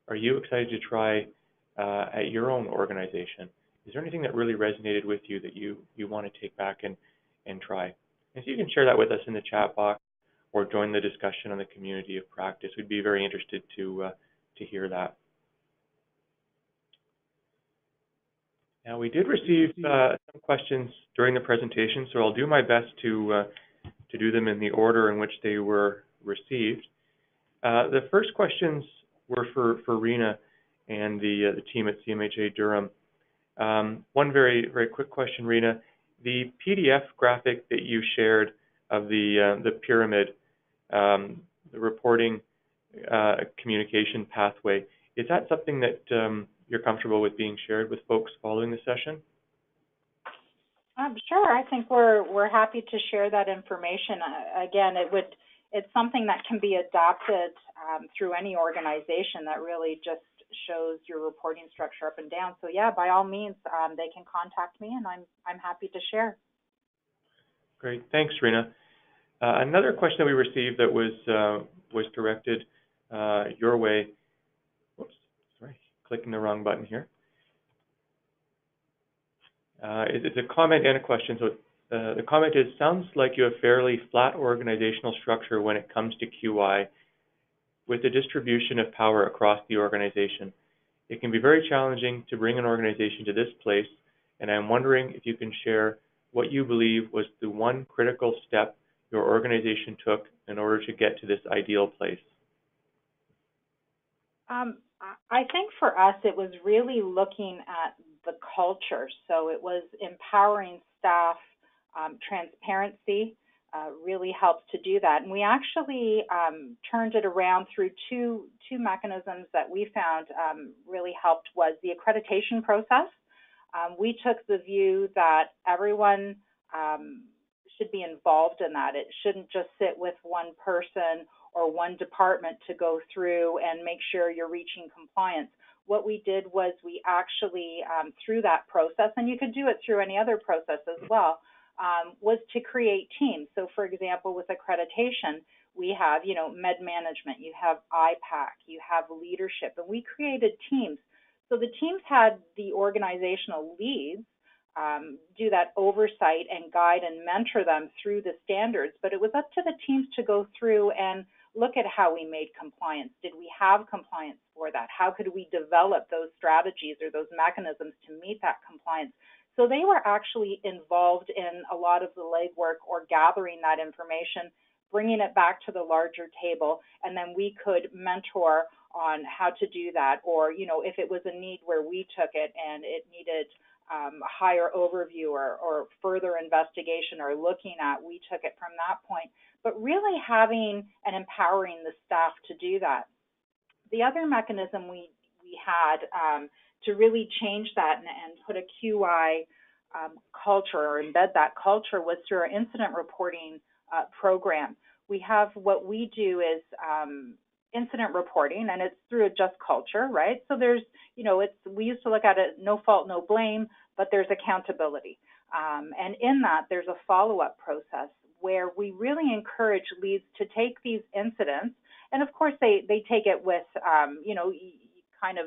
are you excited to try at your own organization? Is there anything that really resonated with you that you want to take back and try? And so you can share that with us in the chat box or join the discussion on the Community of Practice. We'd be very interested to hear that. Now, we did receive some questions during the presentation, so I'll do my best to do them in the order in which they were received. The first questions were for Rena and the team at CMHA Durham. One very quick question, Rena. The PDF graphic that you shared of the pyramid, the reporting communication pathway, is that something that you're comfortable with being shared with folks following the session? Sure. I think we're happy to share that information. Again, it's something that can be adopted through any organization that really just shows your reporting structure up and down. So yeah, by all means, they can contact me, and I'm happy to share. Great, thanks, Rena. Another question that we received that was directed your way. Whoops, sorry, clicking the wrong button here. It's a comment and a question. So the comment is, sounds like you have fairly flat organizational structure when it comes to QI with the distribution of power across the organization. It can be very challenging to bring an organization to this place, and I'm wondering if you can share what you believe was the one critical step your organization took in order to get to this ideal place. I think for us, it was really looking at the culture. So it was empowering staff, transparency really helps to do that. And we actually turned it around through two mechanisms that we found really helped was the accreditation process. We took the view that everyone should be involved in that. It shouldn't just sit with one person or one department to go through and make sure you're reaching compliance. What we did was we actually, through that process, and you could do it through any other process as well, was to create teams. So for example, with accreditation, we have, med management, you have IPAC, you have leadership, and we created teams. So the teams had the organizational leads do that oversight and guide and mentor them through the standards, but it was up to the teams to go through and look at how we made compliance. Did we have compliance for that? How could we develop those strategies or those mechanisms to meet that compliance? So they were actually involved in a lot of the legwork or gathering that information, bringing it back to the larger table, and then we could mentor on how to do that, or if it was a need where we took it and it needed a higher overview or further investigation or looking at, we took it from that point. But really having and empowering the staff to do that. The other mechanism we had to really change that and put a QI culture or embed that culture was through our incident reporting program. We have what we do is incident reporting, and it's through a just culture, right? So there's, we used to look at it no fault, no blame, but there's accountability. And in that, there's a follow-up process where we really encourage leads to take these incidents, and of course they take it with, kind of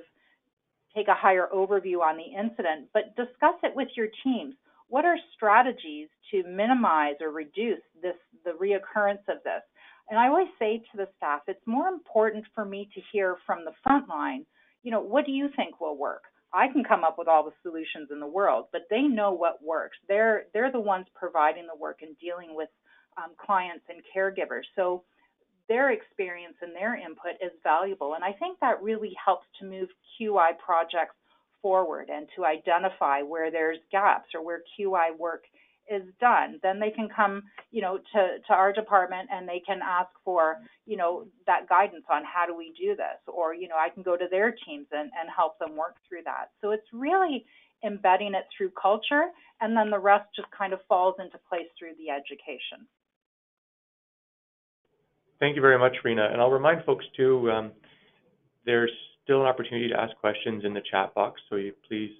take a higher overview on the incident, but discuss it with your teams. What are strategies to minimize or reduce the reoccurrence of this? And I always say to the staff, it's more important for me to hear from the front line, what do you think will work? I can come up with all the solutions in the world, but they know what works. They're the ones providing the work and dealing with clients and caregivers. So their experience and their input is valuable. And I think that really helps to move QI projects forward and to identify where there's gaps or where QI work is done. Then they can come, to our department and they can ask for, that guidance on how do we do this? Or, I can go to their teams and help them work through that. So it's really embedding it through culture, and then the rest just kind of falls into place through the education. Thank you very much, Rena. And I'll remind folks too, there's still an opportunity to ask questions in the chat box. So you please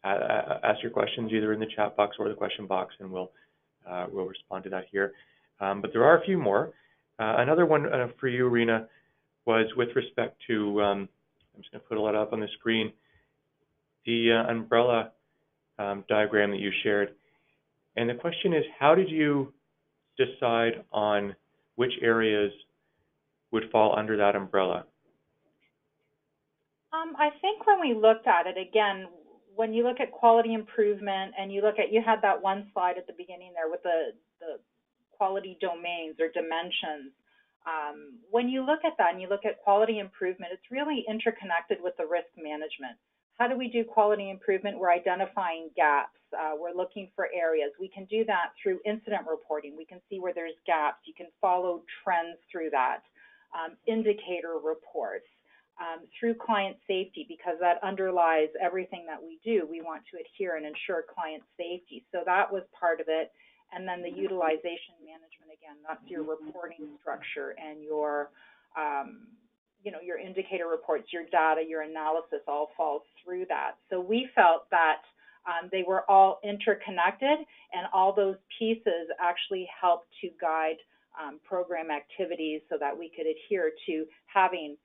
ask your questions either in the chat box or the question box, and we'll respond to that here. But there are a few more. Another one for you, Rena, was with respect to, I'm just going to put a lot up on the screen, the umbrella diagram that you shared. And the question is, how did you decide on which areas would fall under that umbrella? I think when we looked at it, again, when you look at quality improvement and you had that one slide at the beginning there with the quality domains or dimensions. When you look at that and you look at quality improvement, it's really interconnected with the risk management. How do we do quality improvement? We're identifying gaps. We're looking for areas. We can do that through incident reporting. We can see where there's gaps. You can follow trends through that. Indicator reports. Through client safety, because that underlies everything that we do. We want to adhere and ensure client safety. So that was part of it. And then the utilization management, again, that's your reporting structure and your your indicator reports, your data, your analysis all falls through that. So we felt that they were all interconnected, and all those pieces actually helped to guide program activities so that we could adhere to having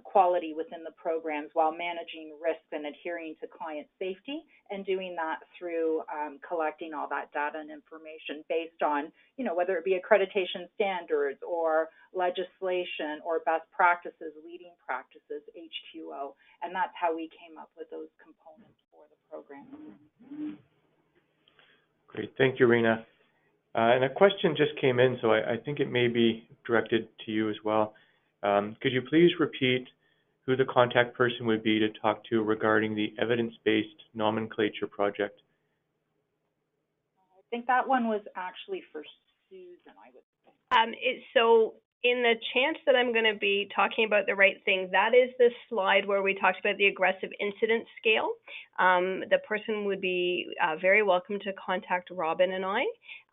quality within the programs while managing risks and adhering to client safety, and doing that through collecting all that data and information based on, whether it be accreditation standards or legislation or best practices, leading practices, HQO, and that's how we came up with those components for the program. Great, thank you, Rena. And a question just came in, so I think it may be directed to you as well. Could you please repeat who the contact person would be to talk to regarding the evidence-based nomenclature project? I think that one was actually for Susan, I would say. So in the chance that I'm going to be talking about the right thing, that is the slide where we talked about the aggressive incident scale. The person would be very welcome to contact Robin and I,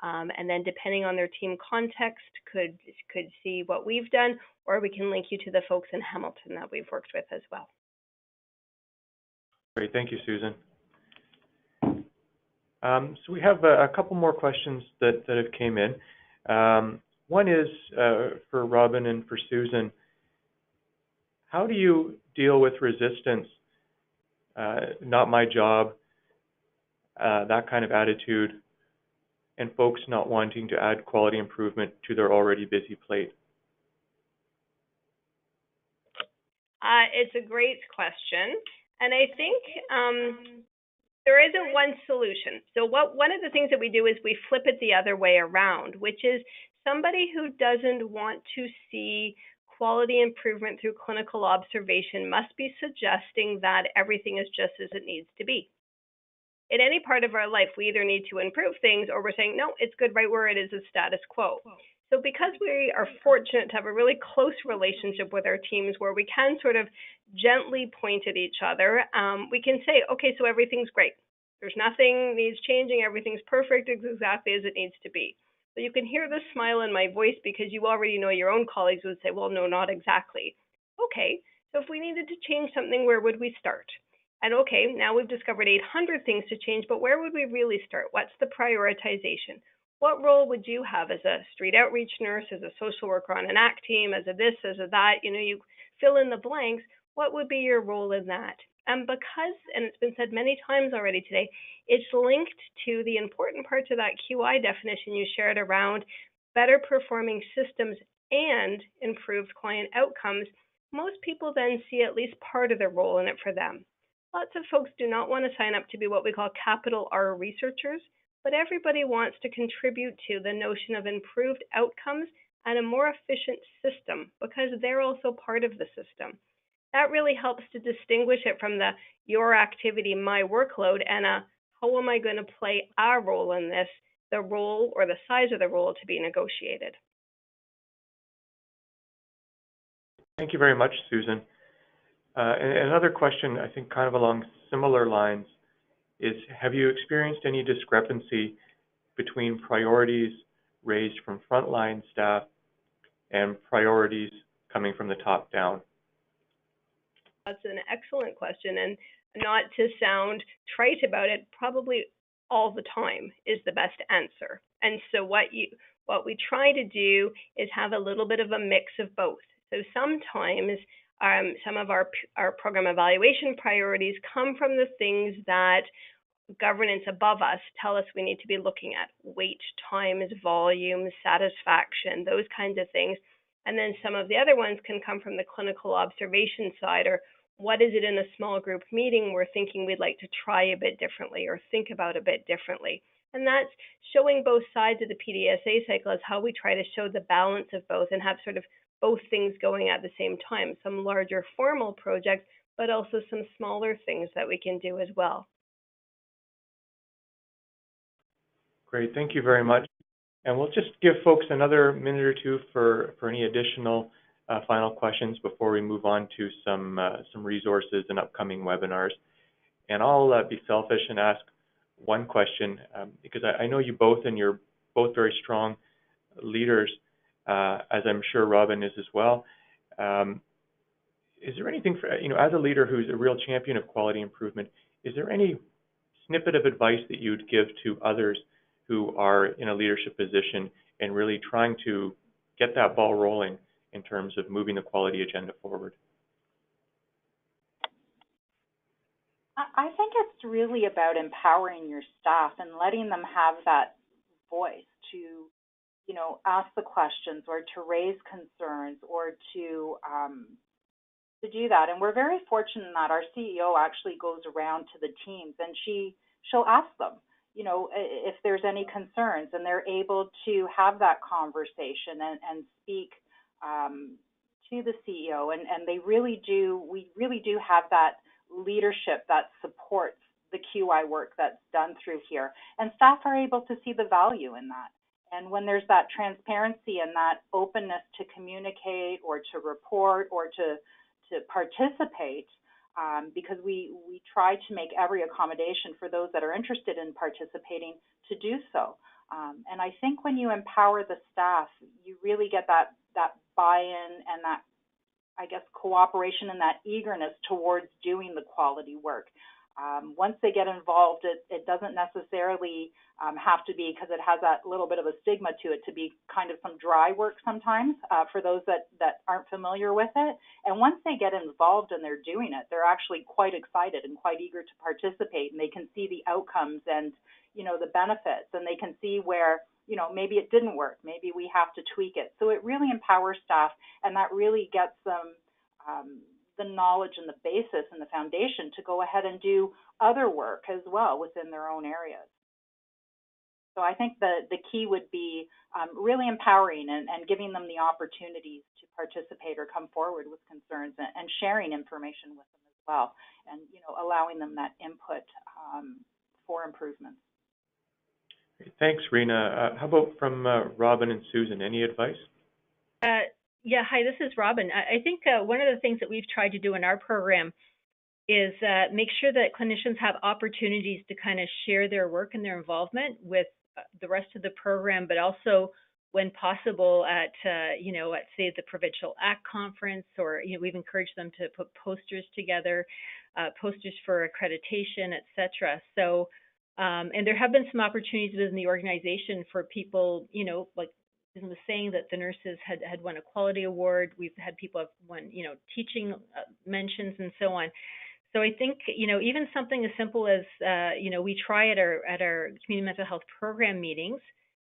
and then depending on their team context, could see what we've done, or we can link you to the folks in Hamilton that we've worked with as well. Great, thank you, Susan. So we have a couple more questions that have came in. One is for Robin and for Susan. How do you deal with resistance, not my job, that kind of attitude, and folks not wanting to add quality improvement to their already busy plate? It's a great question, and I think there isn't one solution. So one of the things that we do is we flip it the other way around, which is somebody who doesn't want to see quality improvement through clinical observation must be suggesting that everything is just as it needs to be. In any part of our life, we either need to improve things or we're saying, no, it's good right where it is, status quo. So because we are fortunate to have a really close relationship with our teams where we can sort of gently point at each other, we can say, okay, so everything's great. There's nothing needs changing. Everything's perfect, exactly as it needs to be. So you can hear the smile in my voice because you already know your own colleagues would say, well, no, not exactly. Okay, so if we needed to change something, where would we start? And okay, now we've discovered 800 things to change, but where would we really start? What's the prioritization? What role would you have as a street outreach nurse, as a social worker on an ACT team, as a this, as a that? You fill in the blanks. What would be your role in that? And because, and it's been said many times already today, it's linked to the important parts of that QI definition you shared around better performing systems and improved client outcomes, most people then see at least part of the role in it for them. Lots of folks do not want to sign up to be what we call capital R researchers, but everybody wants to contribute to the notion of improved outcomes and a more efficient system because they're also part of the system. That really helps to distinguish it from the your activity, my workload, and how am I going to play our role in this, the role or the size of the role to be negotiated. Thank you very much, Susan. And another question, I think kind of along similar lines, is have you experienced any discrepancy between priorities raised from frontline staff and priorities coming from the top down? That's an excellent question, and not to sound trite about it, probably all the time is the best answer. And so what we try to do is have a little bit of a mix of both. So sometimes some of our program evaluation priorities come from the things that governance above us tell us we need to be looking at: wait times, volume, satisfaction, those kinds of things. And then some of the other ones can come from the clinical observation side, or what is it in a small group meeting we're thinking we'd like to try a bit differently or think about a bit differently. And that's showing both sides of the PDSA cycle, is how we try to show the balance of both and have sort of both things going at the same time, some larger formal projects, but also some smaller things that we can do as well. Great, thank you very much. And we'll just give folks another minute or two for any additional final questions before we move on to some resources and upcoming webinars. And I'll be selfish and ask one question because I know you both, and you're both very strong leaders, as I'm sure Robin is as well. Is there anything, as a leader who's a real champion of quality improvement, is there any snippet of advice that you'd give to others who are in a leadership position and really trying to get that ball rolling in terms of moving the quality agenda forward? I think it's really about empowering your staff and letting them have that voice to, ask the questions or to raise concerns or to do that. And we're very fortunate that our CEO actually goes around to the teams and she'll ask them, if there's any concerns, and they're able to have that conversation and speak to the CEO. And we really do have that leadership that supports the QI work that's done through here. And staff are able to see the value in that. And when there's that transparency and that openness to communicate or to report or to participate, because we try to make every accommodation for those that are interested in participating to do so. And I think when you empower the staff, you really get that buy-in and that, I guess, cooperation and that eagerness towards doing the quality work. Once they get involved, it doesn't necessarily have to be, because it has that little bit of a stigma to it, to be kind of some dry work sometimes for those that aren't familiar with it. And once they get involved and they're doing it, they're actually quite excited and quite eager to participate, and they can see the outcomes and, the benefits, and they can see where, maybe it didn't work, maybe we have to tweak it. So it really empowers staff, and that really gets them the knowledge and the basis and the foundation to go ahead and do other work as well within their own areas. So I think the key would be really empowering and giving them the opportunities to participate or come forward with concerns and sharing information with them as well, and allowing them that input for improvements. Thanks, Rena. How about from Robin and Susan? Any advice? Yeah, hi, this is Robin. I think one of the things that we've tried to do in our program is make sure that clinicians have opportunities to kind of share their work and their involvement with the rest of the program, but also when possible at say the Provincial ACT conference, or we've encouraged them to put posters together, posters for accreditation, etc. So, and there have been some opportunities within the organization for people, like Susan was saying, that the nurses had won a quality award. We've had people have won, teaching mentions and so on. So I think, even something as simple as, we try at our community mental health program meetings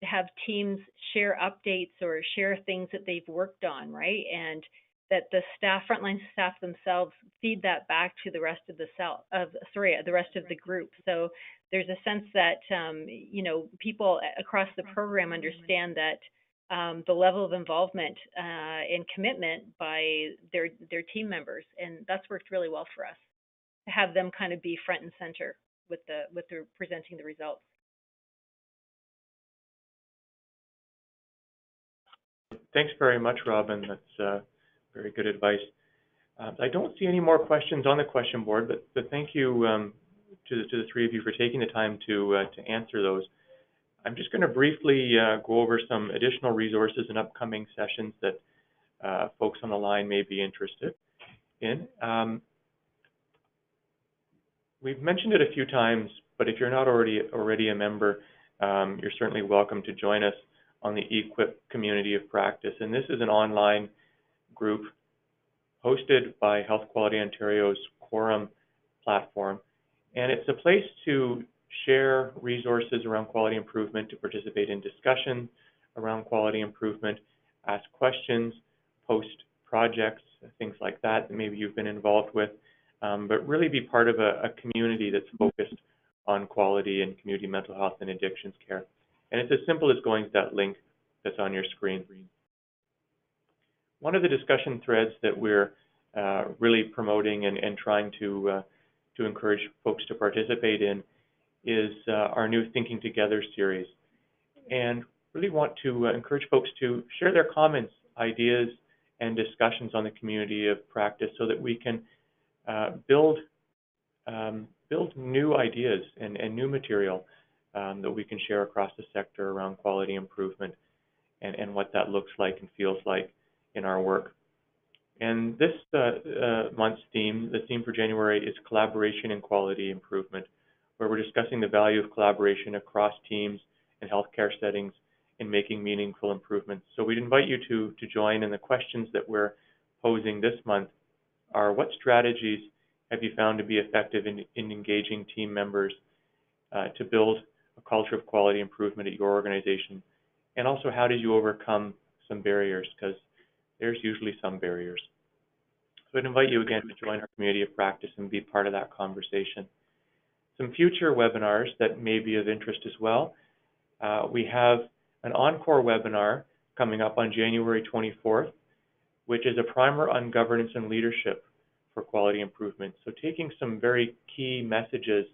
have teams share updates or share things that they've worked on, right? And that the staff, frontline staff themselves, feed that back to the rest of the rest of the group. So there's a sense that people across the program understand that the level of involvement and commitment by their team members, and that's worked really well for us to have them kind of be front and center with the presenting the results. Thanks very much, Robin. That's very good advice. I don't see any more questions on the question board, but thank you to the three of you for taking the time to answer those. I'm just going to briefly go over some additional resources and upcoming sessions that folks on the line may be interested in. We've mentioned it a few times, but if you're not already a member, you're certainly welcome to join us on the E-QIP Community of Practice. And this is an online group hosted by Health Quality Ontario's Quorum platform. And it's a place to share resources around quality improvement, to participate in discussion around quality improvement, ask questions, post projects, things like that maybe you've been involved with, but really be part of a community that's focused on quality and community mental health and addictions care. And it's as simple as going to that link that's on your screen. One of the discussion threads that we're really promoting and trying to encourage folks to participate in is our new Thinking Together series. And really want to encourage folks to share their comments, ideas, and discussions on the community of practice so that we can build new ideas and new material that we can share across the sector around quality improvement and what that looks like and feels like in our work. And this month's theme, the theme for January, is collaboration and quality improvement, where we're discussing the value of collaboration across teams and healthcare settings in making meaningful improvements. So we'd invite you to join, and the questions that we're posing this month are: what strategies have you found to be effective in engaging team members to build a culture of quality improvement at your organization? And also, how did you overcome some barriers? Because there's usually some barriers. So I'd invite you again to join our community of practice and be part of that conversation. Some future webinars that may be of interest as well. We have an encore webinar coming up on January 24th, which is a primer on governance and leadership for quality improvement. So taking some very key messages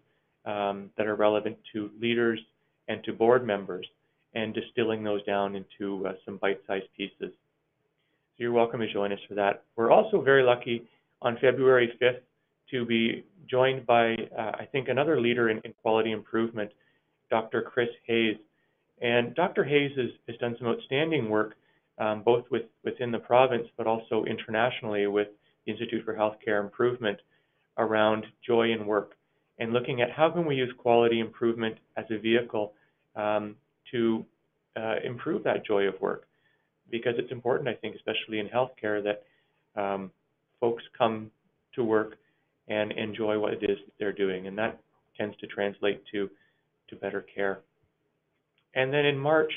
that are relevant to leaders and to board members and distilling those down into some bite-sized pieces. So you're welcome to join us for that. We're also very lucky on February 5th to be joined by, I think, another leader in quality improvement, Dr. Chris Hayes. And Dr. Hayes has done some outstanding work, both within the province, but also internationally with the Institute for Healthcare Improvement around joy in work and looking at how can we use quality improvement as a vehicle to improve that joy of work. Because it's important, I think, especially in healthcare, that folks come to work and enjoy what it is that they're doing, and that tends to translate to better care. And then in March,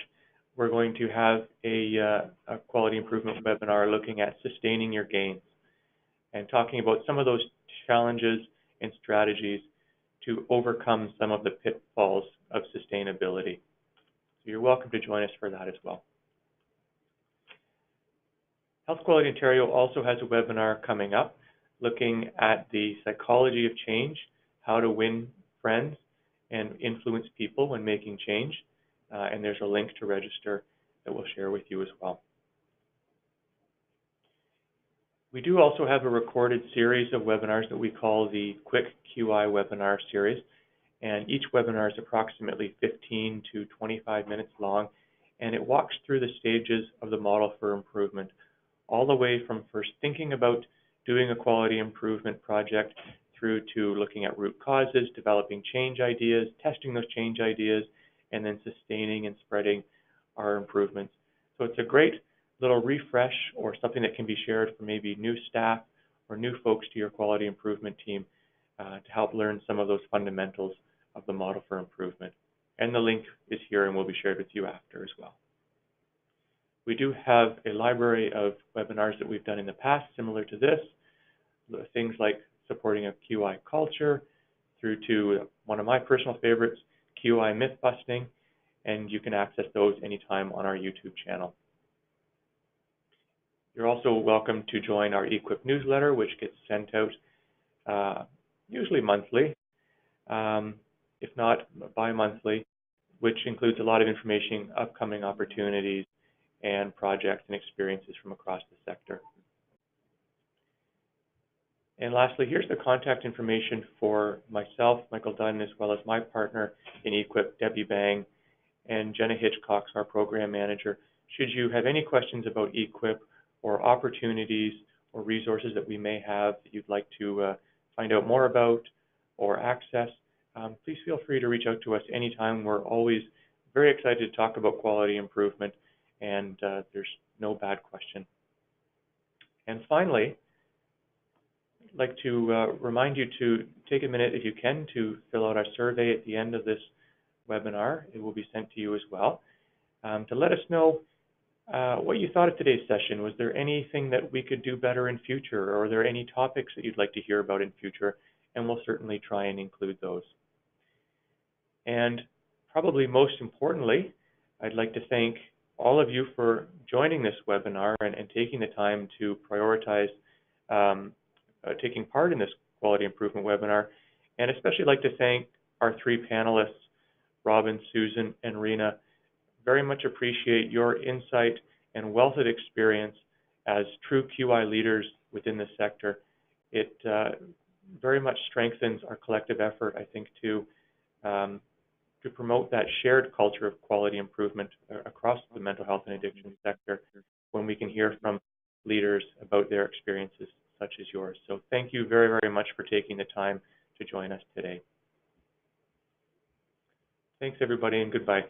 we're going to have a quality improvement webinar looking at sustaining your gains and talking about some of those challenges and strategies to overcome some of the pitfalls of sustainability. So you're welcome to join us for that as well. Health Quality Ontario also has a webinar coming up looking at the psychology of change, how to win friends and influence people when making change. And there's a link to register that we'll share with you as well. We do also have a recorded series of webinars that we call the Quick QI webinar series. And each webinar is approximately 15 to 25 minutes long. And it walks through the stages of the model for improvement, all the way from first thinking about doing a quality improvement project through to looking at root causes, developing change ideas, testing those change ideas, and then sustaining and spreading our improvements. So it's a great little refresh or something that can be shared for maybe new staff or new folks to your quality improvement team to help learn some of those fundamentals of the model for improvement. and the link is here and will be shared with you after as well. We do have a library of webinars that we've done in the past similar to this, things like supporting a QI culture, through to one of my personal favorites, QI myth busting, and you can access those anytime on our YouTube channel. You're also welcome to join our E-QIP newsletter, which gets sent out usually monthly, if not bi-monthly, which includes a lot of information, upcoming opportunities, and projects and experiences from across the sector. And lastly, here's the contact information for myself, Michael Dunn, as well as my partner in E-QIP, Debbie Bang, and Jenna Hitchcox, our program manager. Should you have any questions about E-QIP or opportunities or resources that we may have that you'd like to find out more about or access, please feel free to reach out to us anytime. We're always very excited to talk about quality improvement, and there's no bad question. And finally, I'd like to remind you to take a minute, if you can, to fill out our survey at the end of this webinar. It will be sent to you as well, to let us know what you thought of today's session. Was there anything that we could do better in future, or are there any topics that you'd like to hear about in future? And we'll certainly try and include those. And probably most importantly, I'd like to thank all of you for joining this webinar and taking the time to prioritize taking part in this quality improvement webinar, and especially like to thank our three panelists, Robin, Susan, and Rena. Very much appreciate your insight and wealth of experience as true QI leaders within the sector. It very much strengthens our collective effort, I think, to promote that shared culture of quality improvement across the mental health and addiction sector when we can hear from leaders about their experiences such as yours. So thank you very, very much for taking the time to join us today. Thanks, everybody, and goodbye.